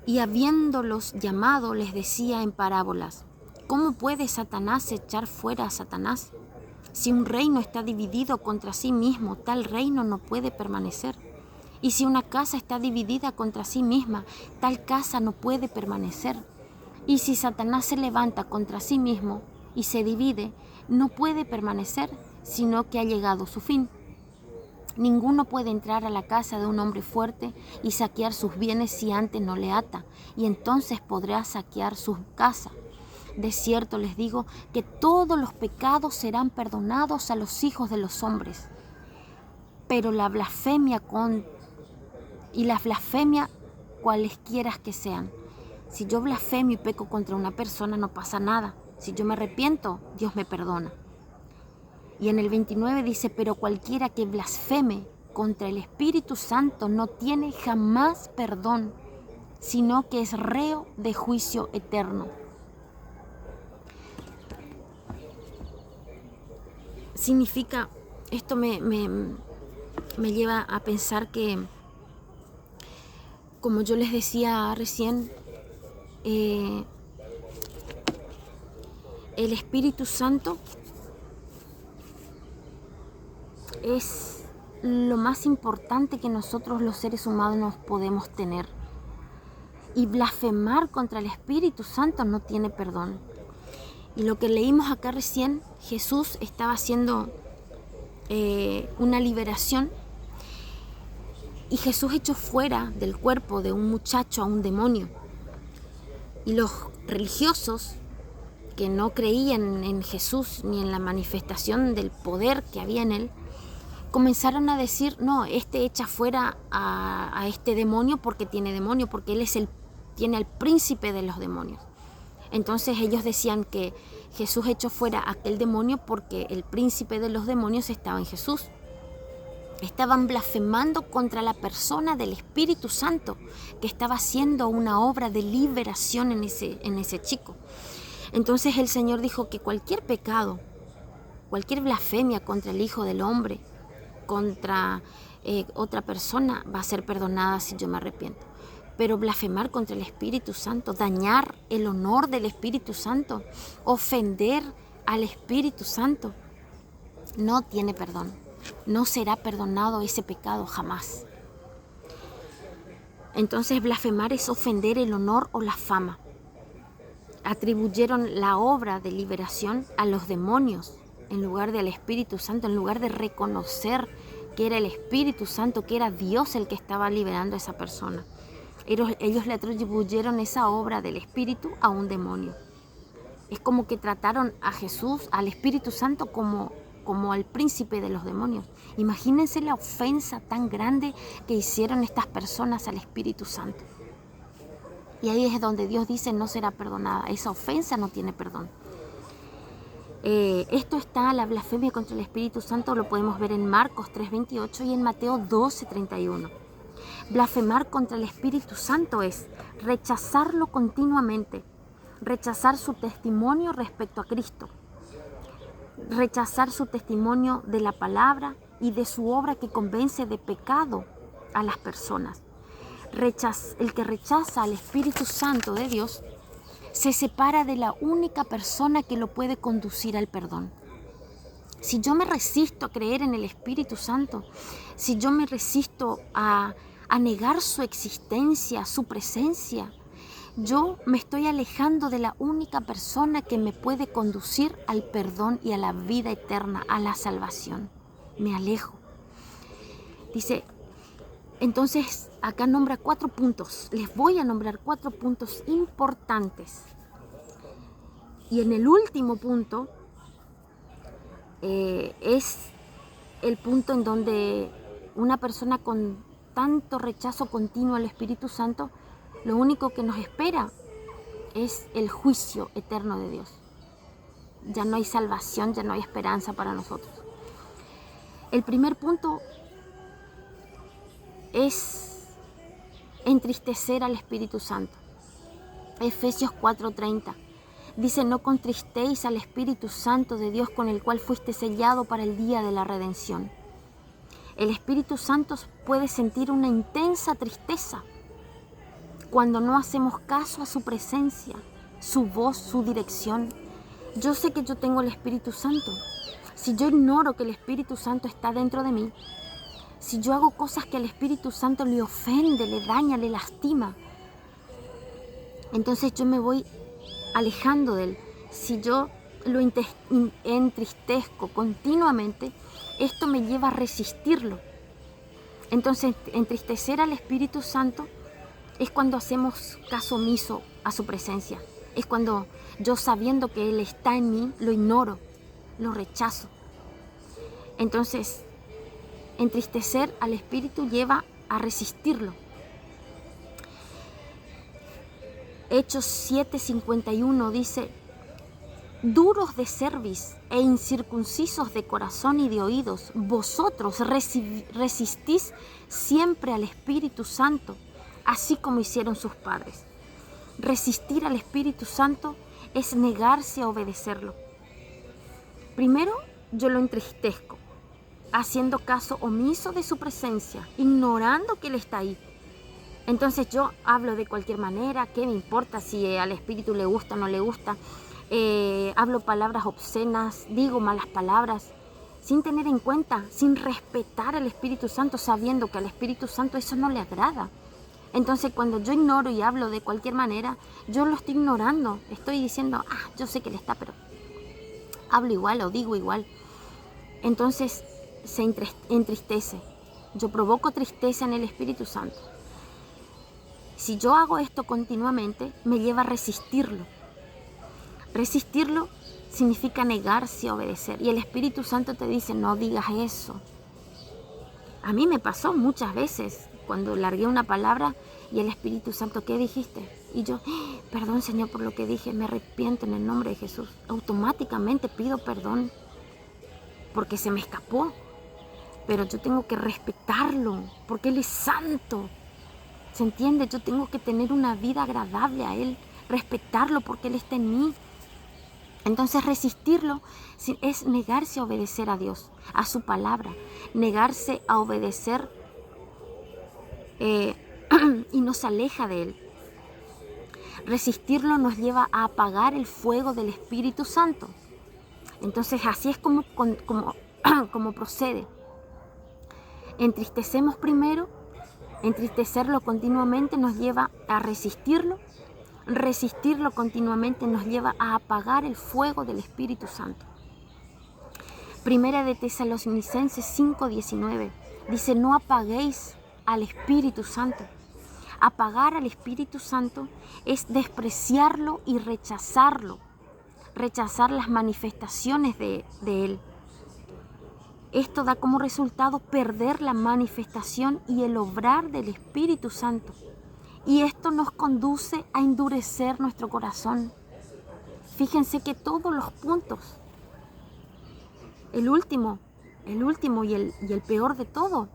Y habiéndolos llamado, les decía en parábolas: ¿Cómo puede Satanás echar fuera a Satanás? Si un reino está dividido contra sí mismo, tal reino no puede permanecer. Y si una casa está dividida contra sí misma, tal casa no puede permanecer. Y si Satanás se levanta contra sí mismo y se divide, no puede permanecer, sino que ha llegado su fin. Ninguno puede entrar a la casa de un hombre fuerte y saquear sus bienes si antes no le ata, y entonces podrá saquear su casa. De cierto les digo que todos los pecados serán perdonados a los hijos de los hombres, pero la blasfemia cualesquiera que sean. Si yo blasfemo y peco contra una persona, no pasa nada. Si yo me arrepiento, Dios me perdona. Y en el 29 dice: pero cualquiera que blasfeme contra el Espíritu Santo no tiene jamás perdón, sino que es reo de juicio eterno. Significa, esto me lleva a pensar que, como yo les decía recién, el Espíritu Santo es lo más importante que nosotros los seres humanos podemos tener. Y blasfemar contra el Espíritu Santo no tiene perdón. Y lo que leímos acá recién, Jesús estaba haciendo una liberación, y Jesús echó fuera del cuerpo de un muchacho a un demonio. Y los religiosos que no creían en Jesús ni en la manifestación del poder que había en él, comenzaron a decir: no, este echa fuera a este demonio porque tiene demonio, porque él tiene al príncipe de los demonios. Entonces ellos decían que Jesús echó fuera a aquel demonio porque el príncipe de los demonios estaba en Jesús. Estaban blasfemando contra la persona del Espíritu Santo, que estaba haciendo una obra de liberación en ese chico. Entonces el Señor dijo que cualquier pecado, cualquier blasfemia contra el Hijo del Hombre, contra otra persona, va a ser perdonada si yo me arrepiento. Pero blasfemar contra el Espíritu Santo, dañar el honor del Espíritu Santo, ofender al Espíritu Santo, no tiene perdón. No será perdonado ese pecado jamás. Entonces blasfemar es ofender el honor o la fama. Atribuyeron la obra de liberación a los demonios en lugar del Espíritu Santo, en lugar de reconocer que era el Espíritu Santo, que era Dios el que estaba liberando a esa persona. Ellos le atribuyeron esa obra del Espíritu a un demonio. Es como que trataron a Jesús, al Espíritu Santo, como al príncipe de los demonios. Imagínense la ofensa tan grande que hicieron estas personas al Espíritu Santo. Y ahí es donde Dios dice: no será perdonada. Esa ofensa no tiene perdón. Esto está, la blasfemia contra el Espíritu Santo, lo podemos ver en Marcos 3:28 y en Mateo 12:31. Blasfemar contra el Espíritu Santo es rechazarlo continuamente, rechazar su testimonio respecto a Cristo, rechazar su testimonio de la palabra y de su obra que convence de pecado a las personas. El que rechaza al Espíritu Santo de Dios se separa de la única persona que lo puede conducir al perdón. Si yo me resisto a creer en el Espíritu Santo, si yo me resisto a negar su existencia, su presencia, yo me estoy alejando de la única persona que me puede conducir al perdón y a la vida eterna, a la salvación. Me alejo. Dice, entonces acá nombra 4 puntos. Les voy a nombrar 4 puntos importantes. Y en el último punto es el punto en donde una persona con tanto rechazo continuo al Espíritu Santo, lo único que nos espera es el juicio eterno de Dios. Ya no hay salvación, ya no hay esperanza para nosotros. El primer punto es entristecer al Espíritu Santo. Efesios 4:30 dice: no contristéis al Espíritu Santo de Dios, con el cual fuiste sellado para el día de la redención. El Espíritu Santo puede sentir una intensa tristeza cuando no hacemos caso a su presencia, su voz, su dirección. Yo sé que yo tengo el Espíritu Santo. Si yo ignoro que el Espíritu Santo está dentro de mí, si yo hago cosas que al Espíritu Santo le ofende, le daña, le lastima, entonces yo me voy alejando de él. Si yo lo entristezco continuamente, esto me lleva a resistirlo. Entonces, entristecer al Espíritu Santo es cuando hacemos caso omiso a su presencia. Es cuando yo, sabiendo que Él está en mí, lo ignoro, lo rechazo. Entonces, entristecer al Espíritu lleva a resistirlo. Hechos 7:51 dice: duros de cerviz e incircuncisos de corazón y de oídos, vosotros resistís siempre al Espíritu Santo, así como hicieron sus padres. Resistir al Espíritu Santo es negarse a obedecerlo. Primero, yo lo entristezco, haciendo caso omiso de su presencia, ignorando que Él está ahí. Entonces yo hablo de cualquier manera, ¿qué me importa si al Espíritu le gusta o no le gusta? Hablo palabras obscenas, digo malas palabras, sin tener en cuenta, sin respetar al Espíritu Santo, sabiendo que al Espíritu Santo eso no le agrada. Entonces cuando yo ignoro y hablo de cualquier manera, yo lo estoy ignorando, estoy diciendo, yo sé que Él está, pero hablo igual o digo igual. Entonces se entristece, yo provoco tristeza en el Espíritu Santo. Si yo hago esto continuamente, me lleva a resistirlo. Resistirlo significa negarse a obedecer. Y el Espíritu Santo te dice, no digas eso. A mí me pasó muchas veces cuando largué una palabra y el Espíritu Santo, ¿qué dijiste? Y yo, perdón Señor por lo que dije, me arrepiento en el nombre de Jesús. Automáticamente pido perdón porque se me escapó. Pero yo tengo que respetarlo porque Él es santo. ¿Se entiende? Yo tengo que tener una vida agradable a Él, respetarlo porque Él está en mí. Entonces resistirlo es negarse a obedecer a Dios, a su palabra, negarse a obedecer y nos aleja de Él. Resistirlo nos lleva a apagar el fuego del Espíritu Santo. Entonces así es como procede. Entristecemos primero. Entristecerlo continuamente nos lleva a resistirlo. Resistirlo continuamente nos lleva a apagar el fuego del Espíritu Santo. Primera de Tesalonicenses 5:19 dice, no apaguéis al Espíritu Santo. Apagar al Espíritu Santo es despreciarlo y rechazarlo. Rechazar las manifestaciones de Él. Esto da como resultado perder la manifestación y el obrar del Espíritu Santo. Y esto nos conduce a endurecer nuestro corazón. Fíjense que todos los puntos, el último y el peor de todo,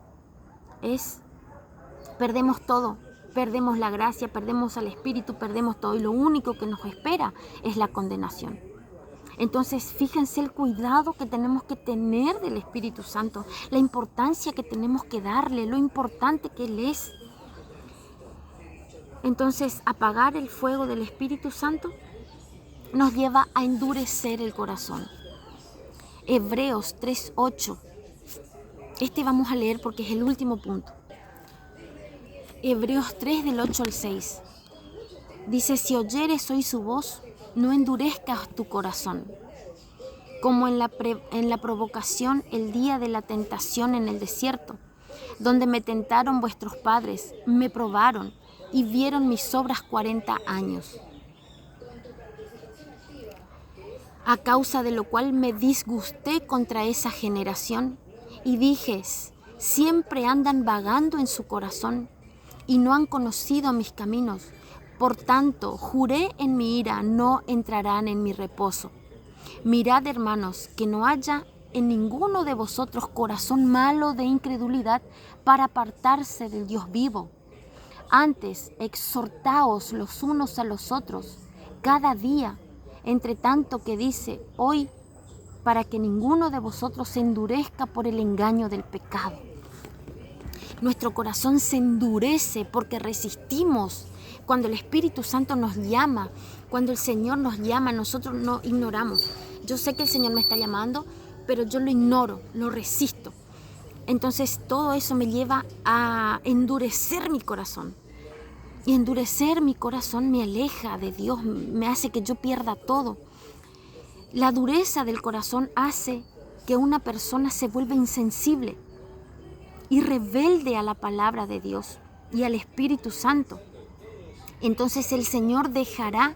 es perdemos todo. Perdemos la gracia, perdemos al Espíritu, perdemos todo. Y lo único que nos espera es la condenación. Entonces, fíjense el cuidado que tenemos que tener del Espíritu Santo, la importancia que tenemos que darle, lo importante que Él es. Entonces, apagar el fuego del Espíritu Santo nos lleva a endurecer el corazón. Hebreos 3:8. Este vamos a leer porque es el último punto. Hebreos 3 del 8 al 6. Dice, si oyeres hoy su voz, no endurezcas tu corazón, como en la provocación el día de la tentación en el desierto, donde me tentaron vuestros padres, me probaron y vieron mis obras 40 años. A causa de lo cual me disgusté contra esa generación y dije, siempre andan vagando en su corazón y no han conocido mis caminos. Por tanto, juré en mi ira, no entrarán en mi reposo. Mirad, hermanos, que no haya en ninguno de vosotros corazón malo de incredulidad para apartarse del Dios vivo. Antes, exhortaos los unos a los otros cada día, entre tanto que dice hoy, para que ninguno de vosotros se endurezca por el engaño del pecado. Nuestro corazón se endurece porque resistimos, Cuando el Espíritu Santo nos llama, cuando el Señor nos llama, nosotros no ignoramos. Yo sé que el Señor me está llamando, pero yo lo ignoro, lo resisto. Entonces todo eso me lleva a endurecer mi corazón. Y endurecer mi corazón me aleja de Dios, me hace que yo pierda todo. La dureza del corazón hace que una persona se vuelva insensible y rebelde a la palabra de Dios y al Espíritu Santo. Entonces el Señor dejará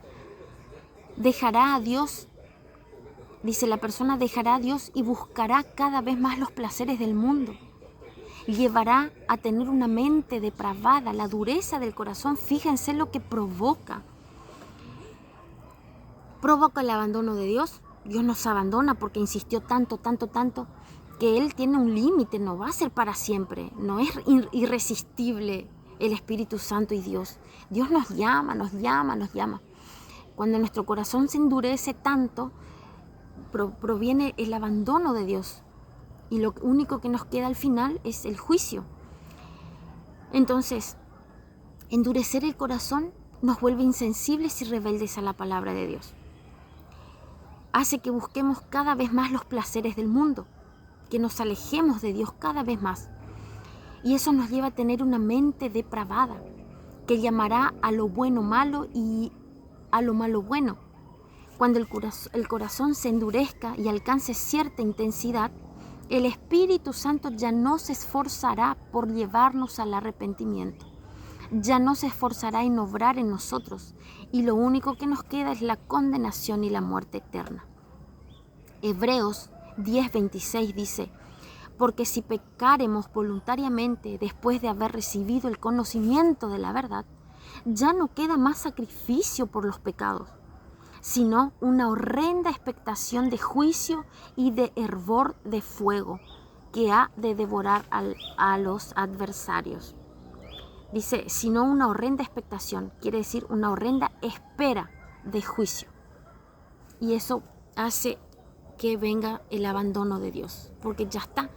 a Dios. Dice, la persona dejará a Dios y buscará cada vez más los placeres del mundo. Llevará a tener una mente depravada. La dureza del corazón, fíjense lo que provoca. Provoca el abandono de Dios. Dios nos abandona porque insistió tanto, que Él tiene un límite, no va a ser para siempre. No es irresistible el Espíritu Santo y Dios. Dios nos llama. Cuando nuestro corazón se endurece tanto, proviene el abandono de Dios. Y lo único que nos queda al final es el juicio. Entonces, endurecer el corazón nos vuelve insensibles y rebeldes a la palabra de Dios. Hace que busquemos cada vez más los placeres del mundo, que nos alejemos de Dios cada vez más. Y eso nos lleva a tener una mente depravada, que llamará a lo bueno malo y a lo malo bueno. Cuando el corazón se endurezca y alcance cierta intensidad, el Espíritu Santo ya no se esforzará por llevarnos al arrepentimiento. Ya no se esforzará en obrar en nosotros, y lo único que nos queda es la condenación y la muerte eterna. Hebreos 10:26 dice, porque si pecáremos voluntariamente después de haber recibido el conocimiento de la verdad, ya no queda más sacrificio por los pecados, sino una horrenda expectación de juicio y de hervor de fuego que ha de devorar a los adversarios. Dice, sino una horrenda expectación, quiere decir una horrenda espera de juicio. Y eso hace que venga el abandono de Dios, porque ya está.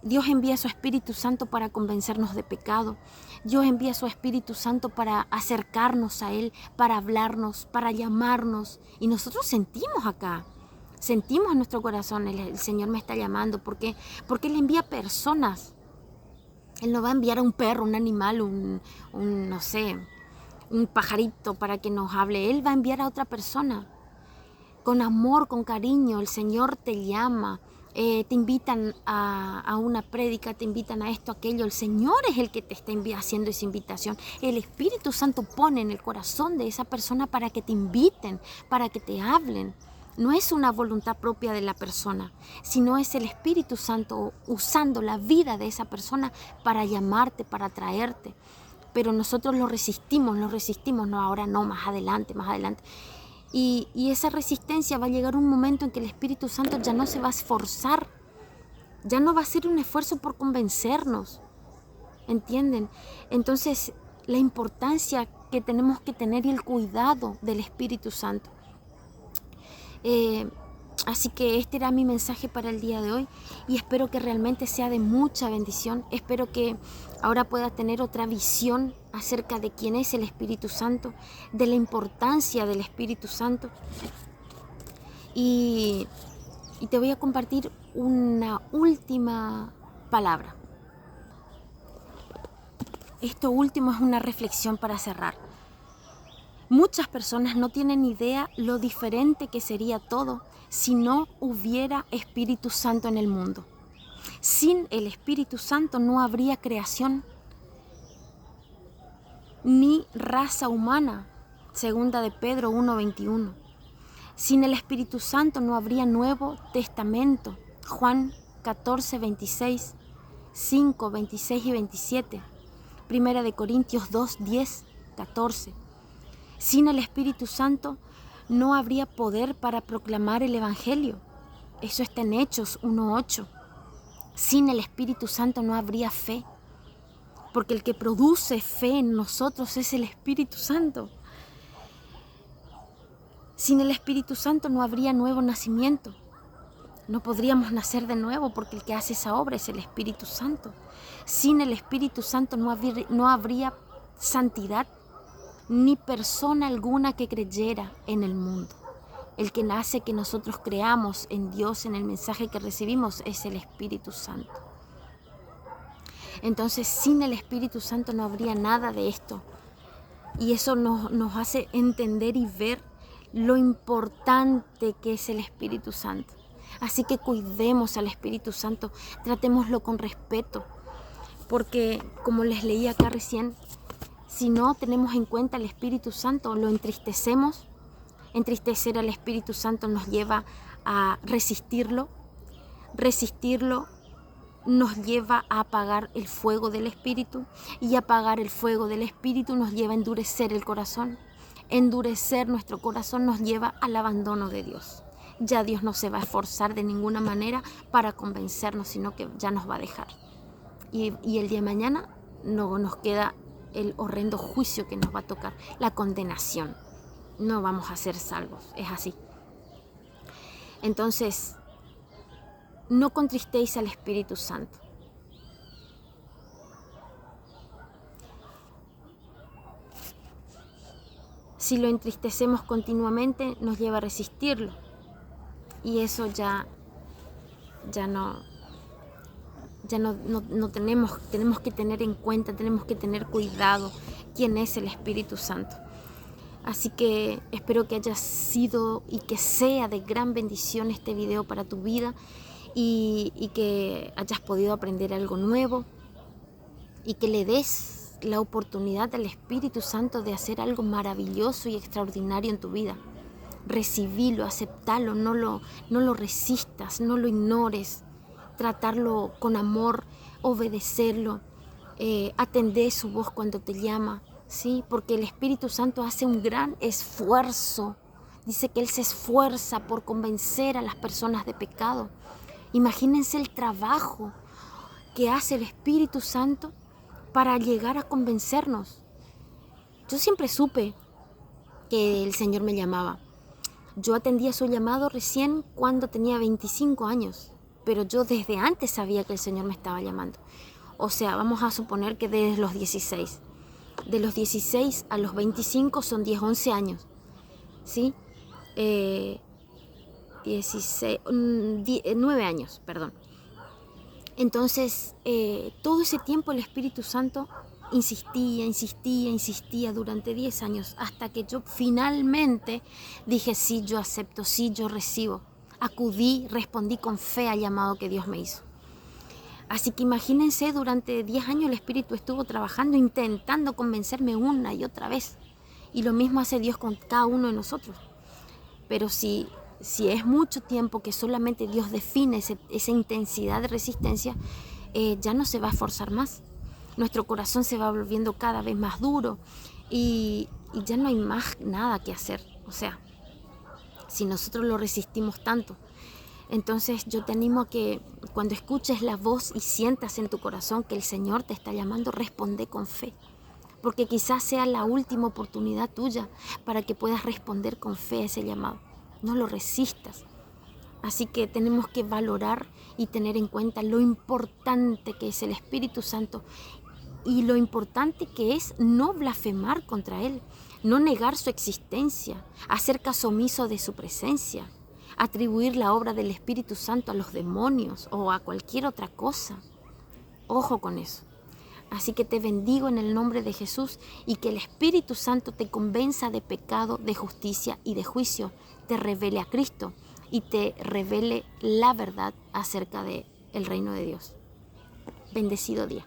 Dios envía a su Espíritu Santo para convencernos de pecado. Dios envía a su Espíritu Santo para acercarnos a Él, para hablarnos, para llamarnos. Y nosotros sentimos acá, sentimos en nuestro corazón, el Señor me está llamando. ¿Por qué? Porque Él envía personas. Él no va a enviar a un perro, un animal, no sé, un pajarito para que nos hable. Él va a enviar a otra persona. Con amor, con cariño, el Señor te llama. Te invitan a una prédica, te invitan a esto, aquello. El Señor es el que te está haciendo esa invitación. El Espíritu Santo pone en el corazón de esa persona para que te inviten, para que te hablen. No es una voluntad propia de la persona, sino es el Espíritu Santo usando la vida de esa persona para llamarte, para atraerte. Pero nosotros lo resistimos, no, ahora no, más adelante. Y esa resistencia va a llegar un momento en que el Espíritu Santo ya no se va a esforzar, ya no va a hacer un esfuerzo por convencernos, ¿entienden? Entonces, la importancia que tenemos que tener y el cuidado del Espíritu Santo. Así que este era mi mensaje para el día de hoy y espero que realmente sea de mucha bendición. Espero que ahora puedas tener otra visión acerca de quién es el Espíritu Santo, de la importancia del Espíritu Santo. Y te voy a compartir una última palabra. Esto último es una reflexión para cerrar. Muchas personas no tienen idea lo diferente que sería todo si no hubiera Espíritu Santo en el mundo. Sin el Espíritu Santo no habría creación ni raza humana, segunda de Pedro 1:21. Sin el Espíritu Santo no habría Nuevo Testamento, Juan 14:26, 5, 26 y 27, Primera de Corintios 2, 10, 14. Sin el Espíritu Santo no habría poder para proclamar el Evangelio. Eso está en Hechos 1:8. Sin el Espíritu Santo no habría fe, porque el que produce fe en nosotros es el Espíritu Santo. Sin el Espíritu Santo no habría nuevo nacimiento. No podríamos nacer de nuevo porque el que hace esa obra es el Espíritu Santo. Sin el Espíritu Santo no habría santidad. ni persona alguna que creyera en el mundo. El que hace que nosotros creamos en Dios, en el mensaje que recibimos, es el Espíritu Santo. Entonces, sin el Espíritu Santo no habría nada de esto. Y eso nos hace entender y ver lo importante que es el Espíritu Santo. Así que cuidemos al Espíritu Santo, tratémoslo con respeto. Porque, como les leí acá recién, si no tenemos en cuenta al Espíritu Santo, lo entristecemos. Entristecer al Espíritu Santo nos lleva a resistirlo. Resistirlo nos lleva a apagar el fuego del Espíritu, y apagar el fuego del Espíritu nos lleva a endurecer el corazón. Endurecer nuestro corazón nos lleva al abandono de Dios. Ya Dios no se va a esforzar de ninguna manera para convencernos, sino que ya nos va a dejar. Y el día de mañana no nos queda el horrendo juicio que nos va a tocar, la condenación. No vamos a ser salvos, es así. Entonces, no contristéis al Espíritu Santo. Si lo entristecemos continuamente, nos lleva a resistirlo. Y eso ya no tenemos que tener en cuenta, tenemos que tener cuidado quién es el Espíritu Santo. Así que espero que haya sido y que sea de gran bendición este video para tu vida, y que hayas podido aprender algo nuevo, y que le des la oportunidad al Espíritu Santo de hacer algo maravilloso y extraordinario en tu vida. Recibilo, aceptalo, no lo resistas, no lo ignores. Tratarlo con amor, obedecerlo, atender su voz cuando te llama, ¿sí? Porque el Espíritu Santo hace un gran esfuerzo. Dice que Él se esfuerza por convencer a las personas de pecado. Imagínense el trabajo que hace el Espíritu Santo para llegar a convencernos. Yo siempre supe que el Señor me llamaba. Yo atendía su llamado recién cuando tenía 25 años, pero yo desde antes sabía que el Señor me estaba llamando. O sea, vamos a suponer que desde los 16. De los 16 a los 25 son 10, 11 años, ¿sí? 9 años, perdón. Entonces, todo ese tiempo el Espíritu Santo insistía durante 10 años, hasta que yo finalmente dije, sí, yo acepto, sí, yo recibo. Acudí, respondí con fe al llamado que Dios me hizo. Así que imagínense, durante 10 años el Espíritu estuvo trabajando, intentando convencerme una y otra vez. Y lo mismo hace Dios con cada uno de nosotros. Pero si es mucho tiempo que solamente Dios define esa intensidad de resistencia, ya no se va a esforzar más. Nuestro corazón se va volviendo cada vez más duro y ya no hay más nada que hacer. O sea, si nosotros lo resistimos tanto. Entonces yo te animo a que cuando escuches la voz y sientas en tu corazón que el Señor te está llamando, responde con fe. Porque quizás sea la última oportunidad tuya para que puedas responder con fe a ese llamado. No lo resistas. Así que tenemos que valorar y tener en cuenta lo importante que es el Espíritu Santo y lo importante que es no blasfemar contra Él, no negar su existencia, hacer caso omiso de su presencia, atribuir la obra del Espíritu Santo a los demonios o a cualquier otra cosa. Ojo con eso. Así que te bendigo en el nombre de Jesús, y que el Espíritu Santo te convenza de pecado, de justicia y de juicio, te revele a Cristo y te revele la verdad acerca del reino de Dios. Bendecido día.